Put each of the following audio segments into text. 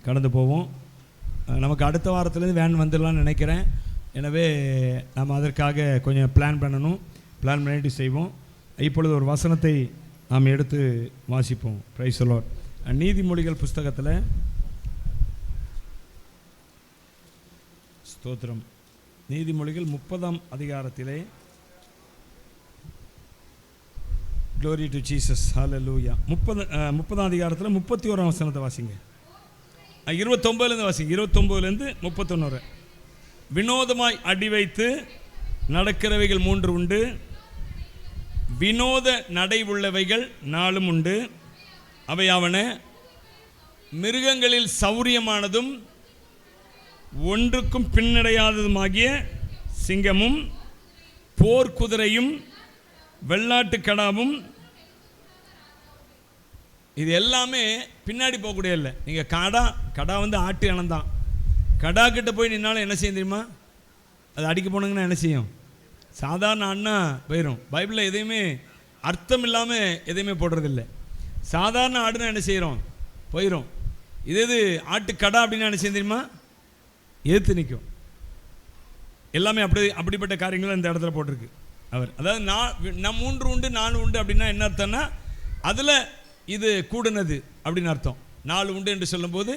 கடந்து போவோம். நமக்கு அடுத்த வாரத்துலேருந்து வேன் வந்துடலான்னு நினைக்கிறேன். எனவே நம்ம அதற்காக கொஞ்சம் பிளான் பண்ணிட்டு செய்வோம். இப்பொழுது ஒரு வசனத்தை நாம் எடுத்து வாசிப்போம். Price the Lord. நீதிமொழிகள் புஸ்தகத்தில் ஸ்தோத்திரம், நீதிமொழிகள் 30ஆம் அதிகாரத்திலே, Glory to Jesus, hallelujah. 30ஆம் அதிகாரத்தில் 31ஆம் வசனத்தை வாசிங்க. 29லேருந்து வாசிங்க. 29லேருந்து 31. வினோதமாய் அடி வைத்து நடக்கிறவைகள் 3 உண்டு, வினோத நடை உள்ளவைகள் 4 உண்டு. அவையாவன மிருகங்களில் சௌரியமானதும் ஒன்றுக்கும் பின்னடையாததுமாகிய சிங்கமும் போர்க்குதிரையும் வெள்ளாட்டு கடாவும். இது எல்லாமே பின்னாடி போகக்கூடிய இல்லை. நீங்கள் கடா வந்து ஆட்டு இனம்தான். கடா கிட்ட போய் நின்னாலும் என்ன செய்யும் தெரியுமா? அது அடிக்க போனீங்கன்னா என்ன செய்யும்? சாதாரண ஆடுனா போயிடும். பைபிளில் எதையுமே அர்த்தம் இல்லாமல் எதையுமே போடுறதில்லை. சாதாரண ஆடுனா என்ன செய்கிறோம்? போயிடும். இது ஆட்டு கடா அப்படின்னா என்ன செய்யும் தெரியுமா? எதிர்த்து நிற்கும். எல்லாமே அப்படிப்பட்ட காரியங்களும் இந்த இடத்துல போட்டிருக்கு. அதாவது நான் 3 உண்டு 4 உண்டு அப்படின்னா என்ன அர்த்தம்னா, அதில் இது கூடுனது அப்படின்னு அர்த்தம். 4 உண்டு என்று சொல்லும்போது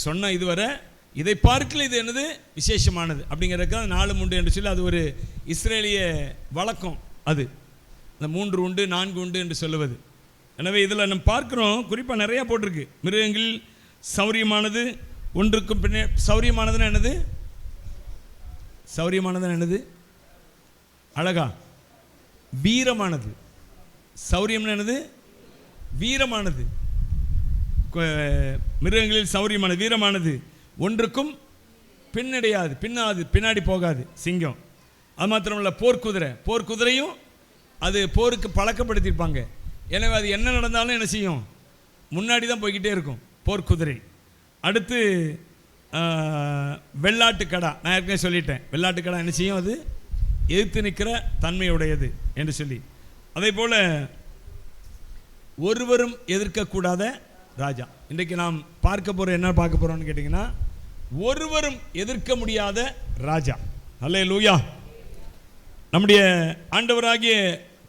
சொன்ன இதுவரை இதை பார்க்கல இது என்னது விசேஷமானது அப்படிங்கிறதுக்காக 4 உண்டு என்று சொல்லி அது ஒரு இஸ்ரேலிய வழக்கம். அது இந்த 3 உண்டு 4 உண்டு என்று சொல்லுவது. எனவே இதில் நம்ம பார்க்குறோம், குறிப்பாக நிறையா போட்டிருக்கு. மிருகங்களில் சௌரியமானது ஒன்றுக்கும் பின்னே. சௌரியமானதுன்னா என்னது? சௌரியமானதுன்னா என்னது? அழகா வீரமானது. சௌரியம்னு என்னது? வீரமானது. மிருகங்களில் சௌரியமானது வீரமானது, ஒன்றுக்கும் பின்னடையாது, பின்னாடி போகாது சிங்கம். அது மாத்திரமல்ல, போர்க்குதிரையும் அது போருக்கு பழக்கப்படுத்தியிருப்பாங்க. எனவே அது என்ன நடந்தாலும் என்ன செய்யும்? முன்னாடி தான் போய்கிட்டே இருக்கும் போர்க்குதிரை. அடுத்து வெள்ளாட்டு கடா. நான் ஏற்கனவே சொல்லிட்டேன், வெள்ளாட்டு கடா என்ன செய்யும்? அது எதிர்த்து நிற்கிற தன்மையுடையது என்று சொல்லி. அதே போல் ஒருவரும் எதிர்க்கக்கூடாத ராஜா. இன்றைக்கு நாம் என்ன பார்க்க போகிறோம்னு கேட்டிங்கன்னா, ஒருவரும் எதிர்க்க முடியாத ராஜா. அல்லேலூயா. நம்முடைய ஆண்டவராகிய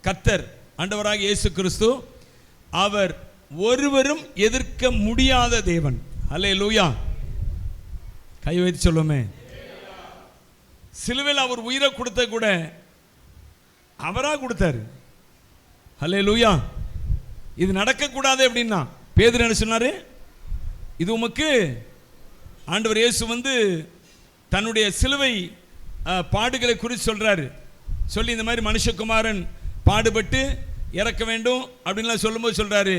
கர்த்தர், ஆண்டவராகிய இயேசு கிறிஸ்து, அவர் ஒருவரும் எதிர்க்க முடியாத தேவன். அல்லேலூயா. கை வைத்து சொல்லுமே. சிலுவையில் அவர் உயிரை கொடுத்த கூட அவராக கொடுத்தாரு. அல்லேலூயா. இது நடக்கக்கூடாது அப்படின்னா பேதுரு என்ன சொன்னாரு? இது உமக்கு ஆண்டவர் இயேசு வந்து தன்னுடைய சிலுவை பாடுகளை குறித்து சொல்றாரு. சொல்லி இந்த மாதிரி மனுஷகுமாரன் பாடுபட்டு இறக்க வேண்டும் அப்படின்லாம் சொல்லும்போது சொல்றாரு,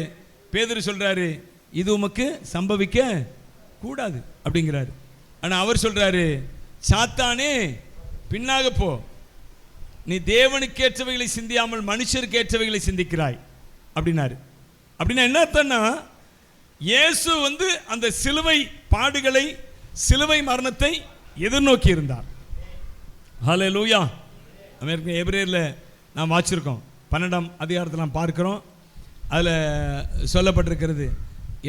பேதுரு சொல்றாரு, இது உமக்கு சம்பவிக்க கூடாது அப்படிங்கிறாரு. ஆனால் அவர் சொல்றாரு, சாத்தானே பின்னாக போ, நீ தேவனுக்கு ஏற்றவைகளை சிந்தியாமல் மனுஷருக்கு ஏற்றவைகளை சிந்திக்கிறாய் அப்படின்னாரு. அப்படின்னா என்ன அர்த்தம்னா, இயேசு வந்து அந்த சிலுவை பாடுகளை, சிலுவை மரணத்தை எதிர்நோக்கி இருந்தார். ஹல்லேலூயா. அமெரிக்க எபிரேயரில் நாம் வாசிச்சிருக்கோம், 12ஆம் அதிகாரத்தில் நாம் பார்க்கிறோம். அதில் சொல்லப்பட்டிருக்கிறது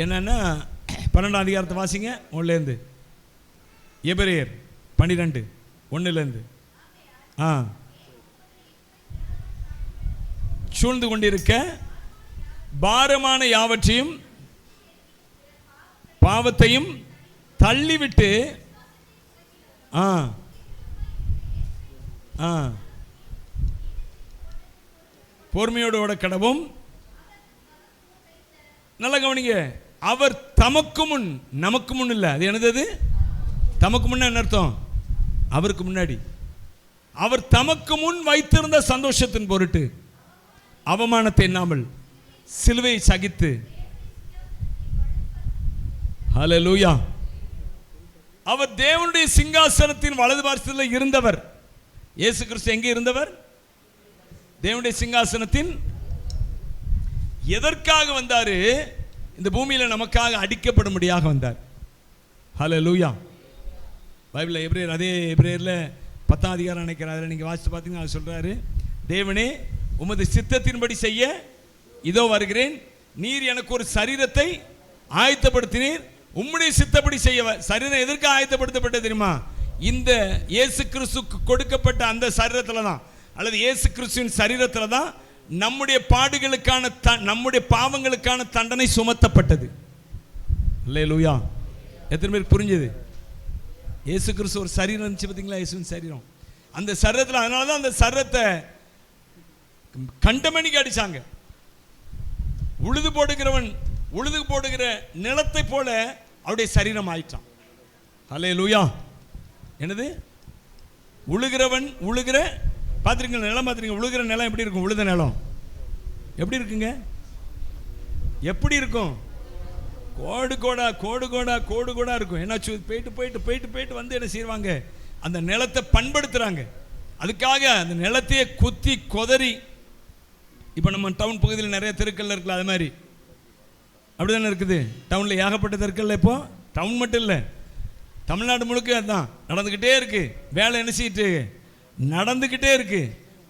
என்னன்னா, 12ஆம் அதிகாரத்தை வாசிங்க. 1லேருந்து எபிரேயர் 12 1லேருந்து. சூழ்ந்து கொண்டிருக்க பாரமான யாவற்றையும் பாவத்தையும் தள்ளிவிட்டு பொறுமையோடு ஓட கடவும். நல்ல கவனிங்க. அவர் தமக்கு முன், நமக்கு முன் இல்லை. அது என்னது? தமக்கு முன்ன என்ன அர்த்தம்? அவருக்கு முன்னாடி. அவர் தமக்கு முன் வைத்திருந்த சந்தோஷத்தின் பொருட்டு அவமானத்தை எண்ணாமல் சிலுவையை சகித்து, ஹல்லேலூயா, அவர் தேவனுடைய சிங்காசனத்தின் வலது பார்சத்தில் இருந்தவர். இயேசு கிறிஸ்து எங்கே இருந்தவர்? தேவனுடைய சிங்காசனத்தின். எதற்காக வந்தாரு? இந்த பூமியில் நமக்காக அடிக்கப்படும்படியாக வந்தார். ஹல்லேலூயா. பைபிளில் எபிரேயர், அதே எபிரேயரில் 10ஆம் அதிகாரம் நினைக்கிறேன், அதில் நீங்கள் வாசித்து பார்த்தீங்கன்னா அது சொல்கிறாரு, தேவனே உமது சித்தத்தின்படி செய்ய இதோ வருகிறேன், நீர் எனக்கு ஒரு சரீரத்தை ஆயத்தப்படுத்தினீர், உம்முடைய சித்தப்படி செய்ய சரீரம் எதற்கு ஆயத்தப்படுத்தப்பட்டது தெரியுமா? இந்த இயேசு கிறிஸ்துக்கு கொடுக்கப்பட்ட அந்த சரீரத்தில் தான், அல்லது இயேசு கிறிஸ்துவின் சரீரத்தில் தான் நம்முடைய பாடுகளுக்கான நம்முடைய பாவங்களுக்கான தண்டனை சுமத்தப்பட்டது. அல்லேலூயா. எத்தனை பேருக்கு புரிஞ்சது? இயேசு கிறிஸ்து ஒரு சரீரம் இருந்துச்சு பார்த்தீங்களா, இயேசுவின் சரீரம். அந்த சரீரத்தில், அதனால தான் அந்த சரீரத்தை கண்டமணிக்கு அடிச்சாங்க. உழுது போடுகிற நிலத்தை போல அவருடைய சரீரம் ஆயிட்டான். அல்லேலூயா. என்னது? உழுகிற பார்த்துருங்க, நிலம் பார்த்துருங்க. உழுகிற நிலம் எப்படி இருக்கும்? உழுத நிலம் எப்படி இருக்குங்க? எப்படி இருக்கும்? கோடு கோடா இருக்கும். என்ன போயிட்டு வந்து என்ன செய்வாங்க? அந்த நிலத்தை பண்படுத்துறாங்க. அதுக்காக அந்த நிலத்தையே குத்தி கொதறி, இப்போ நம்ம டவுன் பகுதியில் நிறைய தெருக்கள்ல இருக்குல்ல, அது மாதிரி அப்படிதானே இருக்குது. டவுனில் ஏகப்பட்ட தெருக்கள்ல. இப்போ டவுன் மட்டும் இல்லை, தமிழ்நாடு முழுக்க அதுதான் நடந்துக்கிட்டே இருக்கு. வேலை என்ன செய்யிட்டு நடந்துக்கிட்டே இருக்கு.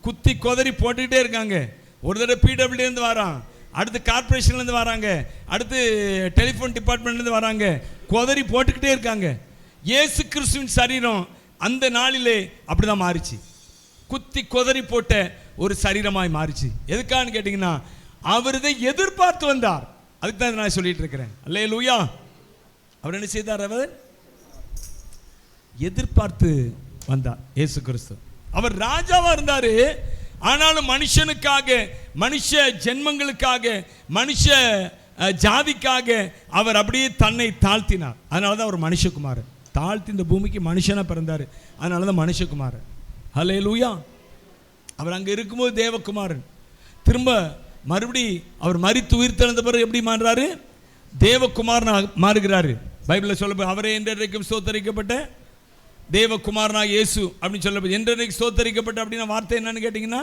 குத்தி கொதறி போட்டுக்கிட்டே இருக்காங்க. ஒரு தடவை பிடபிள்யூலேருந்து வரான், அடுத்து கார்பரேஷன்லேருந்து வராங்க, அடுத்து டெலிஃபோன் டிபார்ட்மெண்ட்லேருந்து வராங்க, கொதறி போட்டுக்கிட்டே இருக்காங்க. இயேசு கிறிஸ்துவின் சரீரம் அந்த நாளிலே அப்படிதான் மாறிச்சு. குத்தி கொதறி போட்ட ஒரு சரீரமாய் மாறிச்சு. எதுக்கான்னு கேட்டிங்கன்னா, அவர் இதை எதிர்பார்த்து வந்தார். அதுக்கு தான் நான் சொல்லிட்டு இருக்கிறேன். அல்லேலூயா. அவர் என்ன செய்தார்? அவர் எதிர்பார்த்து வந்தார். இயேசு கிறிஸ்து அவர் ராஜாவா இருந்தாரு. ஆனாலும் மனுஷனுக்காக, மனுஷ ஜென்மங்களுக்காக, மனுஷ ஜாதிக்காக அவர் அப்படியே தன்னை தாழ்த்தினார். அதனால தான் அவர் மனுஷகுமாரன். தாழ்த்தி இந்த பூமிக்கு மனுஷனா பிறந்தார். அதனால தான் மனுஷகுமாரன். அல்லேலூயா. அவர் அங்கே இருக்கும்போது தேவகுமாரன். திரும்ப மறுபடி அவர் மரித்து உயிர் தெழுந்த பிறகு எப்படி மாறுறாரு? தேவகுமாரன் மாறுகிறாரு. பைபிளில் சொல்ல, அவரே என்றைக்கும் ஸ்தோத்தரிக்கப்பட்ட தேவகுமாரனாக இயேசு அப்படின்னு சொல்ல. என்றைக்கு ஸ்தோத்தரிக்கப்பட்ட அப்படின்னா வார்த்தை என்னன்னு கேட்டிங்கன்னா,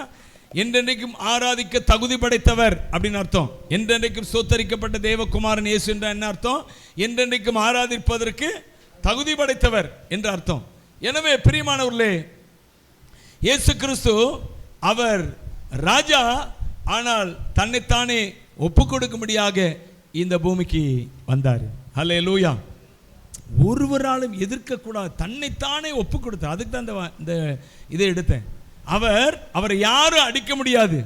என்றென்றைக்கும் ஆராதிக்க தகுதி படைத்தவர் அப்படின்னு அர்த்தம். என்றென்றைக்கும் ஸ்தோத்தரிக்கப்பட்ட தேவகுமாரன் இயேசு என்ற என்ன அர்த்தம்? என்றென்றைக்கும் ஆராதிப்பதற்கு தகுதி படைத்தவர் என்ற அர்த்தம். எனவே பிரியமானவர்களே, இயேசு கிறிஸ்து அவர் ராஜா, ஆனால் தன்னைத்தானே ஒப்பு கொடுக்கும்படியாக இந்த பூமிக்கு வந்தார். அல்லேலூயா. ஒருவராலும் எதிர்க்கக்கூடாது, தன்னைத்தானே ஒப்பு கொடுத்தார். அதுக்கு தான் இந்த இதை எடுத்தேன். அவரை யாரும் அடிக்க முடியாது,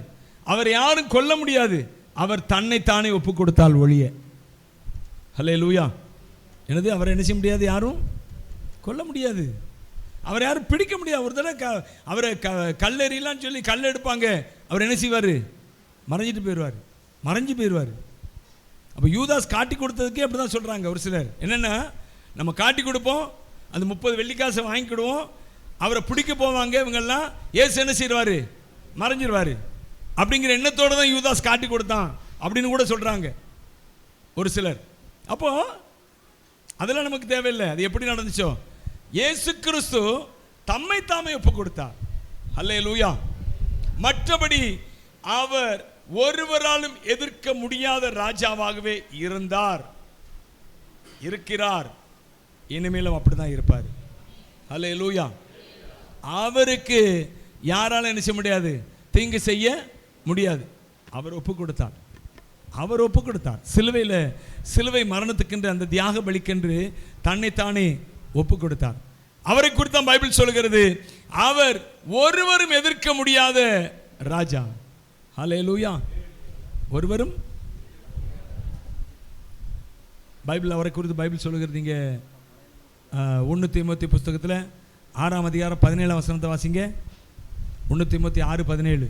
அவர் யாரும் கொல்ல முடியாது. அவர் தன்னைத்தானே ஒப்பு கொடுத்தால் ஒழிய. அல்லேலூயா. என்னது? அவரை என்ன செய்ய முடியாது? யாரும் கொல்ல முடியாது, அவரை யாரும் பிடிக்க முடியாது. ஒரு தடவை அவரை கல்லெறியலான்னு சொல்லி கல் எடுப்பாங்க, அவர் என்ன செய்வார்? மறைஞ்சு போயிடுவார். அப்போ யூதாஸ் காட்டி கொடுத்ததுக்கே அப்படி தான் சொல்கிறாங்க ஒரு சிலர். என்னென்னா, நம்ம காட்டி கொடுப்போம், அந்த 30 வெள்ளிக்காசை வாங்கிக்கிடுவோம், அவரை பிடிக்க போவாங்க இவங்கெல்லாம், ஏசு என்ன செய்வார்? மறைஞ்சிருவார். அப்படிங்கிற எண்ணத்தோடு தான் யூதாஸ் காட்டி கொடுத்தான் அப்படின்னு கூட சொல்கிறாங்க ஒரு சிலர். அப்போது அதெல்லாம் நமக்கு தேவையில்லை. அது எப்படி நடந்துச்சோ, இயேசு கிறிஸ்து தம்மை தாமே ஒப்பு கொடுத்தார். அல்லேலூயா. மற்றபடி அவர் ஒருவராலும் எதிர்க்க முடியாத ராஜாவாகவே இருக்கிறார், இனிமேலும் அப்படிதான் இருப்பார். அல்லேலூயா. அவருக்கு யாரால என்ன செய்ய முடியாது? தீங்கு செய்ய முடியாது. அவர் ஒப்பு கொடுத்தார். சிலுவை மரணத்துக்கென்று, அந்த தியாக பலிக்கென்று தன்னைத்தானே ஒப்பு கொடுத்தார். அவரை குறித்து பைபிள் சொல்கிறது, அவர் ஒருவரும் எதிர்க்க முடியாத ராஜா. அல்லேலூயா. ஒருவரும், பைபிள் அவரை குறித்து பைபிள் சொல்லுகிறது. இங்கே 1 தீமோத்தேயு புஸ்தகத்தில் 6ஆம் அதிகாரம் 17ஆம் வசனத்தை வாசிங்க. 1 தீமோத்தேயு 6:17.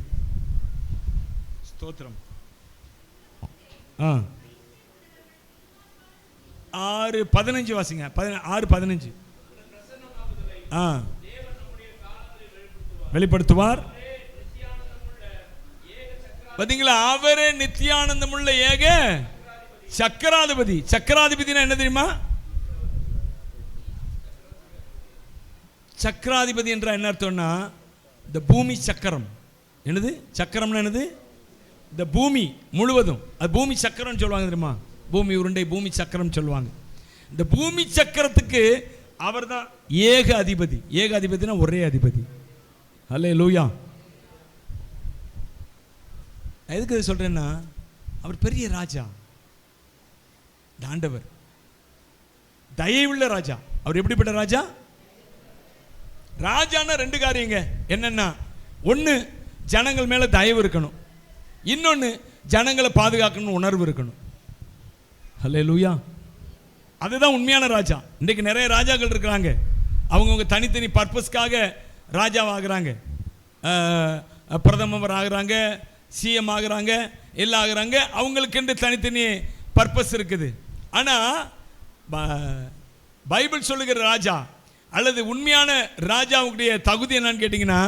ஸ்தோத்திரம். 6:15 வாசிங்க. 6:15 வெளிப்படுத்துவார். பார்த்தீங்களா? அவரே நித்தியானந்தமுள்ள ஏக சக்கராதிபதி. சக்கராதிபதினா என்ன தெரியுமா? சக்கராதிபதி என்ற என்ன அர்த்தம்னா, இந்த பூமி சக்கரம். என்னது சக்கரம்னா? என்னது? இந்த பூமி முழுவதும், அது பூமி சக்கரம் சொல்லுவாங்க தெரியுமா? பூமி உருண்டை, பூமி சக்கரம் சொல்லுவாங்க. இந்த பூமி சக்கரத்துக்கு அவர் தான் ஏக அதிபதி. ஏக அதிபதினா ஒரே அதிபதி. அல்லேலூயா. எதுக்கு இதை சொல்றேன்னா, அவர் பெரிய ராஜா, ஆண்டவர். தயவுள்ள ராஜா. அவர் எப்படிப்பட்ட ராஜா? ராஜான்னா ரெண்டு காரியங்க. என்னன்னா, ஒன்று ஜனங்கள் மேல தயவு இருக்கணும், இன்னொன்று ஜனங்களை பாதுகாக்கணும் உணர்வு இருக்கணும். ஹல்லேலூயா. அதுதான் உண்மையான ராஜா. இன்றைக்கு நிறைய ராஜாக்கள் இருக்கிறாங்க, அவங்கவுங்க தனித்தனி பர்பஸ்க்காக ராஜாவாகிறாங்க, பிரதமர் ஆகிறாங்க, சிஎம் ஆகிறாங்க, எல்லாம் ஆகிறாங்க, அவங்களுக்கென்று தனித்தனி பர்பஸ் இருக்குது. ஆனால் பைபிள் சொல்லுகிற ராஜா அல்லது உண்மையான ராஜாவுடைய தகுதி என்னன்னு கேட்டிங்கன்னா,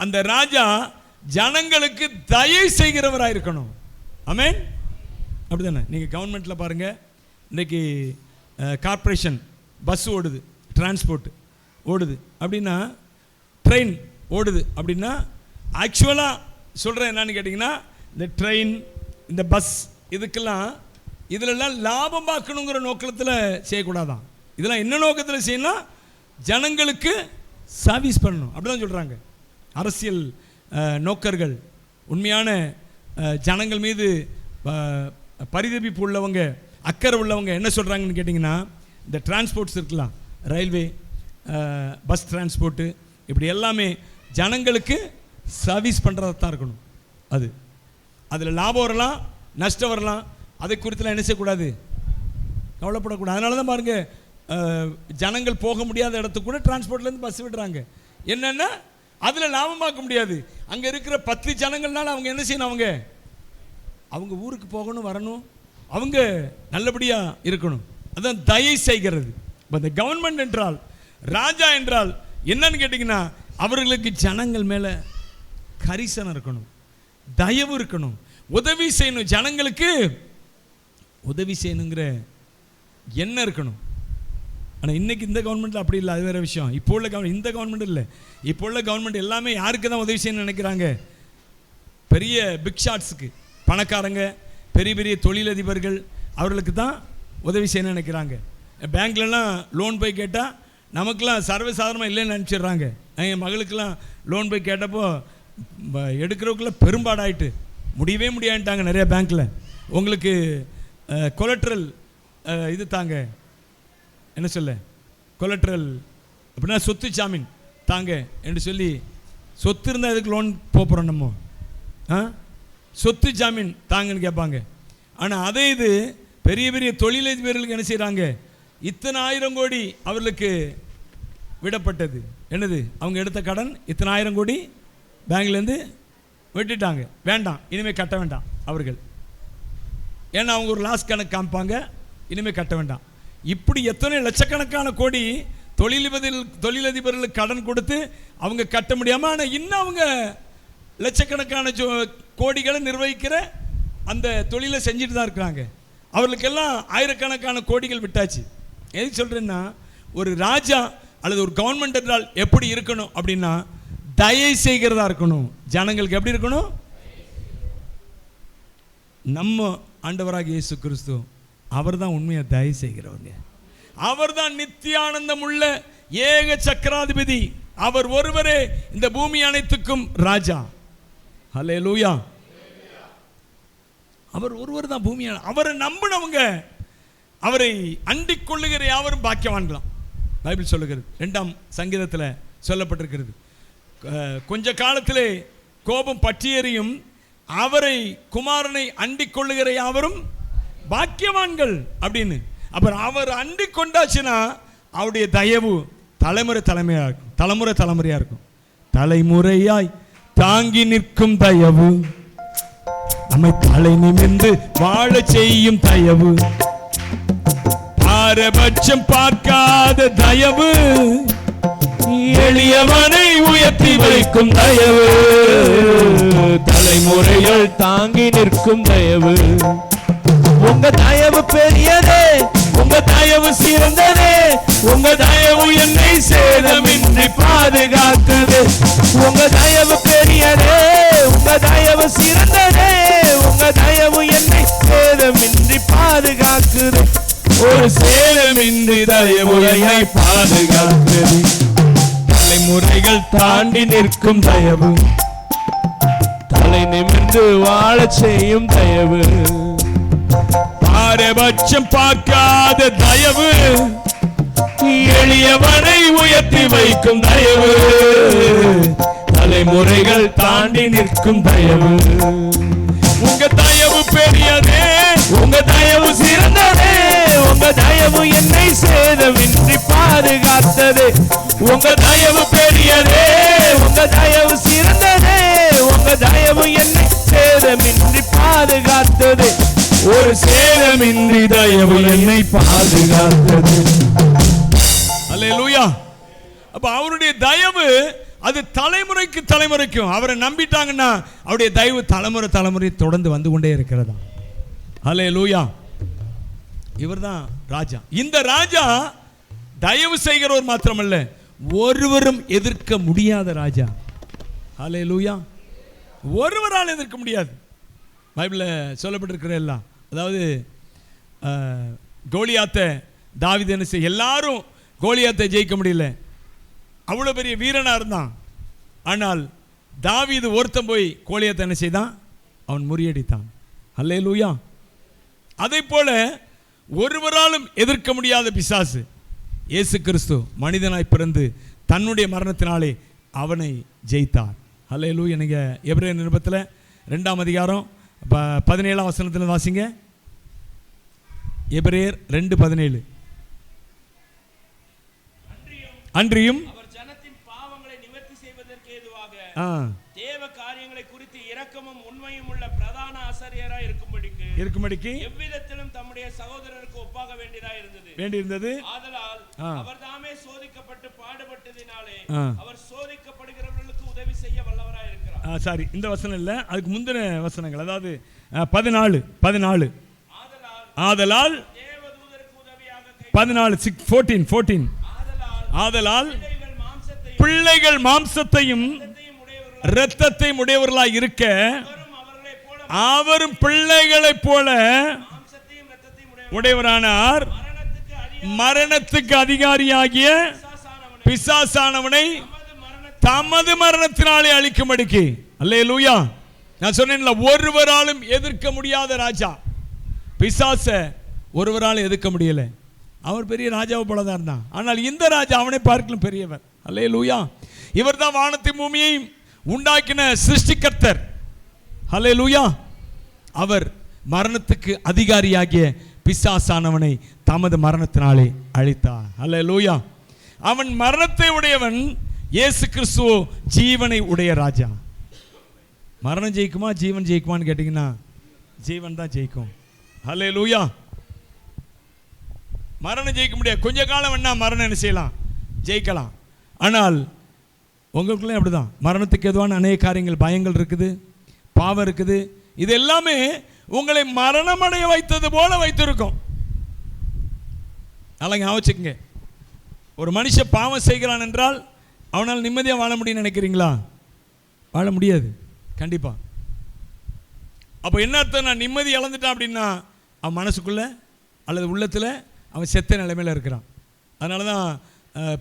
அந்த ராஜா ஜனங்களுக்கு தயை செய்கிறவராக இருக்கணும். ஆமென். அப்படி தானே? நீங்கள் கவர்மெண்ட்டில் பாருங்கள், இன்றைக்கி கார்ப்பரேஷன் பஸ் ஓடுது, டிரான்ஸ்போர்ட் ஓடுது அப்படின்னா, ட்ரெயின் ஓடுது அப்படின்னா, ஆக்சுவலாக சொல்கிறேன் என்னன்னு கேட்டிங்கன்னா, இந்த ட்ரெயின், இந்த பஸ், இதிலெல்லாம் லாபம் பார்க்கணுங்கிற நோக்கத்தில் செய்யக்கூடாதான். இதெல்லாம் என்ன நோக்கத்தில் செய்யணும்? ஜனங்களுக்கு சர்வீஸ் பண்ணணும். அப்படி தான் சொல்கிறாங்க அரசியல் நோக்கர்கள். உண்மையான ஜனங்கள் மீது பரிதபிப்பு உள்ளவங்க, அக்கறை உள்ளவங்க என்ன சொல்கிறாங்கன்னு கேட்டிங்கன்னா, இந்த டிரான்ஸ்போர்ட்ஸ் இருக்கலாம், ரயில்வே, பஸ் டிரான்ஸ்போர்ட்டு, இப்படி எல்லாமே ஜனங்களுக்கு சர்வீஸ் பண்ணுறதா தான் இருக்கணும். அதில் லாபம் வரலாம், நஷ்டம் வரலாம், அதை குறித்துலாம் என்ன செய்யக்கூடாது, கவலைப்படக்கூடாது. அதனால தான் பாருங்கள், ஜனங்கள் போக முடியாத இடத்துக்கு கூட டிரான்ஸ்போர்ட்லேருந்து பஸ் விடுறாங்க. என்னென்னா, அதில் லாபம் பார்க்க முடியாது. அங்கே இருக்கிற 10 ஜனங்கள்னால அவங்க என்ன செய்யணும், அவங்க ஊருக்கு போகணும், வரணும், அவங்க நல்லபடியாக இருக்கணும். அதான் தயை செய்கிறது. இப்போ இந்த கவர்மெண்ட் என்றால், ராஜா என்றால் என்னன்னு கேட்டிங்கன்னா, அவர்களுக்கு ஜனங்கள் மேலே கரிசனம் இருக்கணும், தயவு இருக்கணும், உதவி செய்யணும், ஜனங்களுக்கு உதவி செய்யணுங்கிற எண்ணம் இருக்கணும். ஆனால் இன்றைக்கி இந்த கவர்மெண்ட்டில் அப்படி இல்லை, அது வேறு விஷயம். இப்போ உள்ள இந்த கவர்மெண்ட் இல்லை, இப்போ உள்ள கவர்மெண்ட் எல்லாமே யாருக்கு தான் உதவி செய்யணும்னு நினைக்கிறாங்க? பெரிய பிக் ஷாட்ஸுக்கு, பணக்காரங்க, பெரிய பெரிய தொழிலதிபர்கள், அவர்களுக்கு தான் உதவி செய்யணும்னு நினைக்கிறாங்க. பேங்க்லலாம் லோன் போய் கேட்டால் நமக்கெல்லாம் சர்வசாதாரணமாக இல்லைன்னு நினச்சிடுறாங்க. என் மகளுக்கெல்லாம் லோன் போய் கேட்டப்போ எடுக்கிறவக்குள்ள பெரும்பாடாயிட்டு முடியவே முடியாதுட்டாங்க நிறைய பேங்க்கில். உங்களுக்கு கொலட்ரல் இது தாங்க, என்ன சொல்ல, கொலட்ரல் அப்படின்னா சொத்து ஜாமீன் தாங்க என்று சொல்லி, சொத்து இருந்தால் எதுக்கு லோன் போகிறோம் நம்ம? சொத்து ஜாமீன் தாங்கன்னு கேட்பாங்க. ஆனால் அதே இது பெரிய பெரிய தொழிலதிபர்களுக்கு என்ன செய்கிறாங்க, இத்தனை 1000 கோடி அவர்களுக்கு விடப்பட்டது. என்னது, அவங்க எடுத்த கடன் இத்தனை 1000 கோடி பேங்க்லேருந்து வெட்டிட்டாங்க. வேண்டாம், இனிமேல் கட்ட வேண்டாம் அவர்கள். ஏன்னா அவங்க ஒரு லாஸ் கணக்கு காமிப்பாங்க, இனிமேல் கட்ட வேண்டாம். இப்படி எத்தனை லட்சக்கணக்கான கோடி தொழிலதிபர்களுக்கு கடன் கொடுத்து அவங்க கட்ட முடியாமல், ஆனால் இன்னும் அவங்க லட்சக்கணக்கான கோடிகளை நிர்வகிக்கிற அந்த தொழிலை செஞ்சுட்டு தான் இருக்கிறாங்க. அவர்களுக்கெல்லாம் ஆயிரக்கணக்கான கோடிகள் விட்டாச்சு. எதுக்கு சொல்கிறேன்னா, ஒரு ராஜா அல்லது ஒரு கவர்மெண்ட் என்றால் எப்படி இருக்கணும் அப்படின்னா, தயை செய்கிறதா இருக்கணும். ஜனங்களுக்கு எப்படி இருக்கணும்? நம்ம ஆண்டவராக இயேசு கிறிஸ்து அவர் தான் உண்மையாக தயை செய்கிறவங்க. அவர் தான் நித்தியானந்தம் உள்ள ஏக சக்கராதிபதி. அவர் ஒருவரே இந்த பூமி அனைத்துக்கும் ராஜா. ஹல்லேலூயா. அவர் ஒருவர் தான் பூமி. அவரை நம்பினவங்க, அவரை அண்டிக் கொள்ளுகிற யாவரும் பாக்கியவான்களாம். பைபிள் சொல்லுகிறது, 2ஆம் சங்கீதத்தில் சொல்லப்பட்டிருக்கிறது. கொஞ்ச காலத்திலே கோபம் பற்றியறியும், அவரை குமாரனை அண்டிக் கொள்ளுகிற யாவரும் பாக்கியவான்கள் அப்படின்னு. அப்புறம் அவர் அண்டிக் கொண்டாச்சுன்னா அவருடைய தயவு தலைமுறை தலைமுறையாக இருக்கும். தலைமுறையாய் தாங்கி நிற்கும் தயவு, நம்மை தலை நிமிர்ந்து வாழ செய்யும் தயவு, பாரபட்சம் பார்க்காத தயவு, எளியவனை உயர்த்தி வைக்கும் தயவு, தலைமுறைகள் தாங்கி நிற்கும் தயவு. உங்க தயவு பெரியதே, உங்க தயவு சிறந்ததே, உங்க தயவு என்னை சேதமின்றி பாதுகாக்குது. உங்க தயவு பெரியதே, உங்க தயவு சிறந்ததே, உங்க தயவு என்னை சேதமின்றி பாதுகாக்குது. ஒரு சேதமின்றி தயவுயை பாதுகாக்குது. தலைமுறைகள் தாண்டி நிற்கும் தயவு, தலை நிமிர்ந்து வாழ செய்யும் தயவு, பாரபட்சம் பார்க்காத தயவு, எளியவனை உயர்த்தி வைக்கும் தயவு, தலைமுறைகள் தாண்டி நிற்கும் தயவு. உங்க தயவு பெரியதே, உங்க தயவு சிறந்ததே, உங்க தயவு என்னை சேதமின்றி பாதுகாத்தது. உங்க தயவு பெரியதே, உங்க தயவு சிறந்ததே, உங்க தயவு என்னை சேதமின்றி பாதுகாத்தது. ஒரு சேதமின்றி தயவு என்னை பாதுகாத்தது. அல்லேலூயா. அப்ப அவருடைய தயவு அது தலைமுறைக்கு தலைமுறைக்கும். அவரை நம்பிட்டாங்கன்னா அவருடைய தயவு தலைமுறை தலைமுறை தொடர்ந்து வந்து கொண்டே இருக்கிறதா. அல்லேலூயா. இவர்தான் ராஜா. இந்த ராஜா தயவு செய்கிறவர் மாத்திரமல்ல, ஒருவரும் எதிர்க்க முடியாத ராஜா. அல்லேலூயா. ஒருவரால் எதிர்க்க முடியாது. பைபிளில் சொல்லப்பட்டிருக்கிற எல்லாம், அதாவது கோலியாத்தை தாவீது என்ன செய்ய, எல்லாரும் கோலியாத்தை ஜெயிக்க முடியல, அவ்வளோ பெரிய வீரனாக இருந்தான். ஆனால் தாவீது ஒருத்தன் போய் கோலியாத்தை என்ன செய்தான், அவன் முறியடித்தான். அல்லேலூயா. அதை போல ஒருவராலும் எதிர்க்க முடியாத பிசாசு இயேசு கிறிஸ்து மனிதனாய் பிறந்து தன்னுடைய மரணத்தினாலே அவனை ஜெயித்தார். அல்லேலூயா. நீங்கள் எபிரேயர் நிருபத்தில் 2ஆம் அதிகாரம் 17ஆம் வசனத்தில் வாசிங்க. எபிரேயர் 2:17. அன்றியும் ஜனத்தின் பாவங்களை நிவர்த்தி செய்வதற்கு ஏதுவாக தேவ காரியங்களை குறித்து இரக்கமும் உண்மையும் உள்ள பிரதான ஆசாரியராய் இருக்கும்படிக்கு எவ்விதத்திலும் தம்முடைய சகோதரருக்கு ஒப்பாக வேண்டியிருந்தது. ஆதலால் அவர் தாமே சோதிக்கப்பட்டு பாடுபட்டதினாலே அவர் சோதிக்கப்படுகிறவர்களுக்கு உதவி செய்ய வல்லவராய் இருக்கிறார். சாரி, இந்த வசனம் இல்ல, அதுக்கு முந்தின வசனங்கள், அதாவது 14 ஆதலால் தேவதூதருக்கு உதவியாக 14 ஆதலால் பிள்ளைகள் மாம்சத்தையும் இரத்தத்தையும் உடையவர்களாய் இருக்க அவரும் பிள்ளைகளைப் போல உடையவரானார். மரணத்துக்கு அதிகாரியாகிய பிசாசானவனை தமது மரணத்தினாலே அழிக்கும்படிக்கு. அல்லேலூயா. நான் சொன்னேன்ல, ஒருவராலும் எதிர்க்க முடியாத ராஜா. பிசாச ஒருவராலும் எதிர்க்க முடியல. அவர் பெரிய ராஜாவை போல தான் இருந்தான். ஆனால் இந்த ராஜா அவனை பார்க்கலும் பெரியவர். அல்லேலூயா. இவர் தான் வானத்தை பூமியையும் உண்டாக்கின சிருஷ்டிகர்த்தர். அல்லேலூயா. அவர் மரணத்துக்கு அதிகாரியாகிய பிசாசானவனை தமது மரணத்தினாலே அழித்தார். அல்லேலூயா. அவன் மரணத்தை உடையவன், இயேசு கிறிஸ்து ஜீவனை உடைய ராஜா. மரணம் ஜெயிக்குமா ஜீவன் ஜெயிக்குமான்னு கேட்டீங்கன்னா ஜீவன் தான் ஜெயிக்கும். அல்லேலூயா. மரணம் ஜெயிக்க முடியாது. கொஞ்ச காலம் வேணா மரணம் என்ன செய்யலாம், ஜெயிக்கலாம். ஆனால் உங்களுக்குள்ளே அப்படிதான் மரணத்துக்கு எதுவான அநேக காரியங்கள், பயங்கள் இருக்குது, பாவம் இருக்குது. இது எல்லாமே உங்களை மரணமடைய வைத்தது போல வைத்திருக்கும். நல்லா ஞாபகம், ஒரு மனுஷன் பாவம் செய்கிறான் என்றால் அவனால் நிம்மதியாக வாழ முடியும்னு நினைக்கிறீங்களா? வாழ முடியாது கண்டிப்பாக. அப்போ என்ன அர்த்தம்? நான் நிம்மதி இழந்துட்டான் அப்படின்னா அவன் மனசுக்குள்ளே அல்லது உள்ளத்தில் அவன் செத்த நிலைமையில் இருக்கிறான். அதனால தான்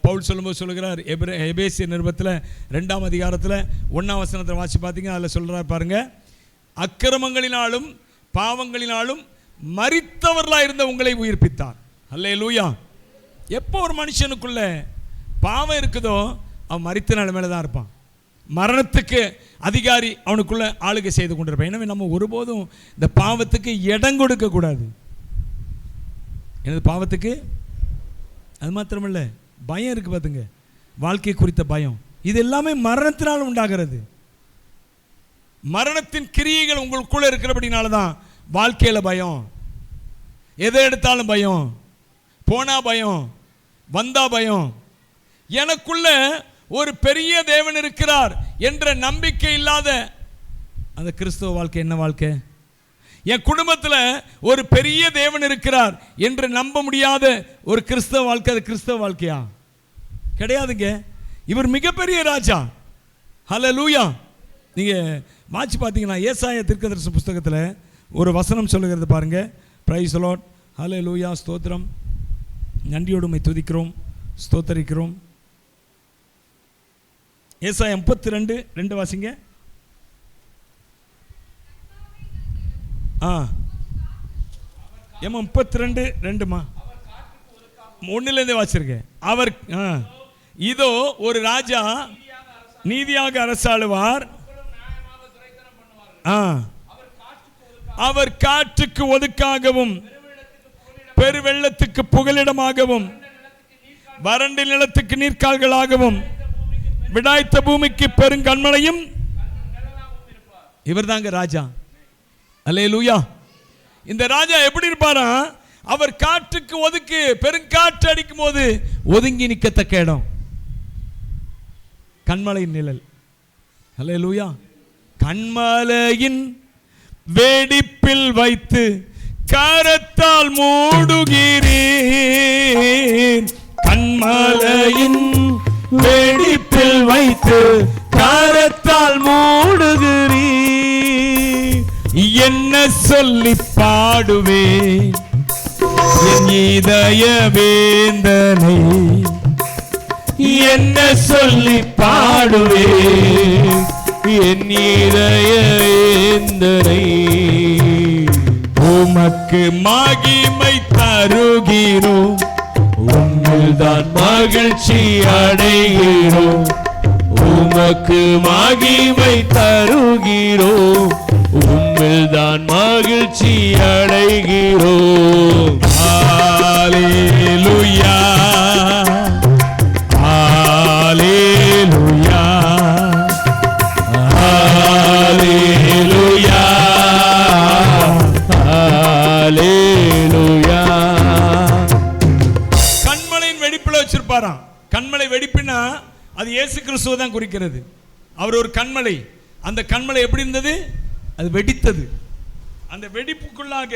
பவுல் சொல்லும்போது சொல்லுகிறார், எபேசியர் நிருபத்தில் 2ஆம் அதிகாரத்தில் 1ஆம் வசனத்தை வாசி பார்த்தீங்க, அதில் சொல்கிறார் பாருங்க, அக்கிரமங்களினாலும் பாவங்களினாலும் மரித்தவர்களாக இருந்த உங்களை உயிர்ப்பித்தார். அல்லேலூயா. எப்போ ஒரு மனுஷனுக்குள்ள பாவம் இருக்குதோ அவன் மரித்த நிலைமையில தான் இருப்பான். மரணத்துக்கு அதிகாரி அவனுக்குள்ள ஆளுகை செய்து கொண்டிருப்பான். எனவே நம்ம ஒருபோதும் இந்த பாவத்துக்கு இடம் கொடுக்க கூடாது. எனது பாவத்துக்கு அது மாத்திரமல்ல, பயம் இருக்கு பார்த்துங்க, வாழ்க்கை குறித்த பயம். இது எல்லாமே மரணத்தினால் உண்டாகிறது. மரணத்தின் கிரியைகள் உங்களுக்குள்ள இருக்கிறபடினால தான் வாழ்க்கையில் பயம். எதை எடுத்தாலும் பயம், போனா பயம், வந்தா பயம். எனக்குள்ள ஒரு பெரிய தேவன் இருக்கிறார் என்ற நம்பிக்கை இல்லாத அந்த கிறிஸ்தவ வாழ்க்கை என்ன வாழ்க்கை? என் குடும்பத்தில் ஒரு பெரிய தேவன் இருக்கிறார் என்று நம்ப முடியாத ஒரு கிறிஸ்தவ வாழ்க்கை அது கிறிஸ்தவ வாழ்க்கையா? கிடையாதுங்க. இவர் மிகப்பெரிய ராஜா. ஹல்லேலூயா. நீங்கள் வாட்சி பார்த்தீங்கன்னா ஏசாயா தீர்க்கதரிசி புஸ்தகத்தில் ஒரு வசனம் சொல்லுகிறது பாருங்க. Praise the lord. ஹல்லேலூயா. ஸ்தோத்திரம். நன்றியோடு உம்மை துதிக்கிறோம், ஸ்தோத்தரிக்கிறோம். ஏசாயா 32:2 வாசிங்க. ஏமா 32:2மா? ஒன்னிலிருந்து வாசிருக்கேன். அவர் இதோ ஒரு ராஜா நீதியாக அரசாளுவார். அவர் காற்றுக்கு ஒதுக்காகவும் பெருவெள்ளத்துக்கு புகலிடமாகவும் வறண்ட நிலத்துக்கு நீர்க்கால்களாகவும் விடாய்த்த பூமிக்கு பெருங்கண்மலையும். இவர் தாங்க ராஜா. அல்லேலூயா. இந்த ராஜா எப்படி இருப்பாரா? அவர் காற்றுக்கு ஒதுக்கு, பெருங்காற்று அடிக்கும் போது ஒதுங்கி நிற்கத்தக்க இடம் கண்மலையின் நிழல். அல்லேலூயா. கண்மலையின் வெடிப்பில் வைத்து கரத்தால் மூடுகிறேன். கண்மலையின் வெடிப்பில் வைத்து கரத்தால் மூடுகிறேன். என்ன சொல்லி பாடுவேன் என் இதய வேந்தனை? என்ன சொல்லி பாடுவேன் என் இதய வேந்தனை? உமக்கு மகிமை தருகிறோம், உம்மில்தான் மகிழ்ச்சி அடைகிறோம். உமக்கு மகிமை தருகிறோம், உம்மில்தான் மகிழ்ச்சி அடைகிறோம். ஹல்லேலூயா, ஹல்லேலூயா, ஹல்லேலூயா, ஹல்லேலூயா. கண்மலையின் வெடிப்புல வச்சிருப்பாராம். கண்மலை வெடிப்புனா அது இயேசு கிறிஸ்துவை தான் குறிக்கிறது. அவர் ஒரு கண்மலை. அந்த கண்மலை எப்படி இருந்தது? அது வெடித்தது. அந்த வெடிப்புக்குள்ளாக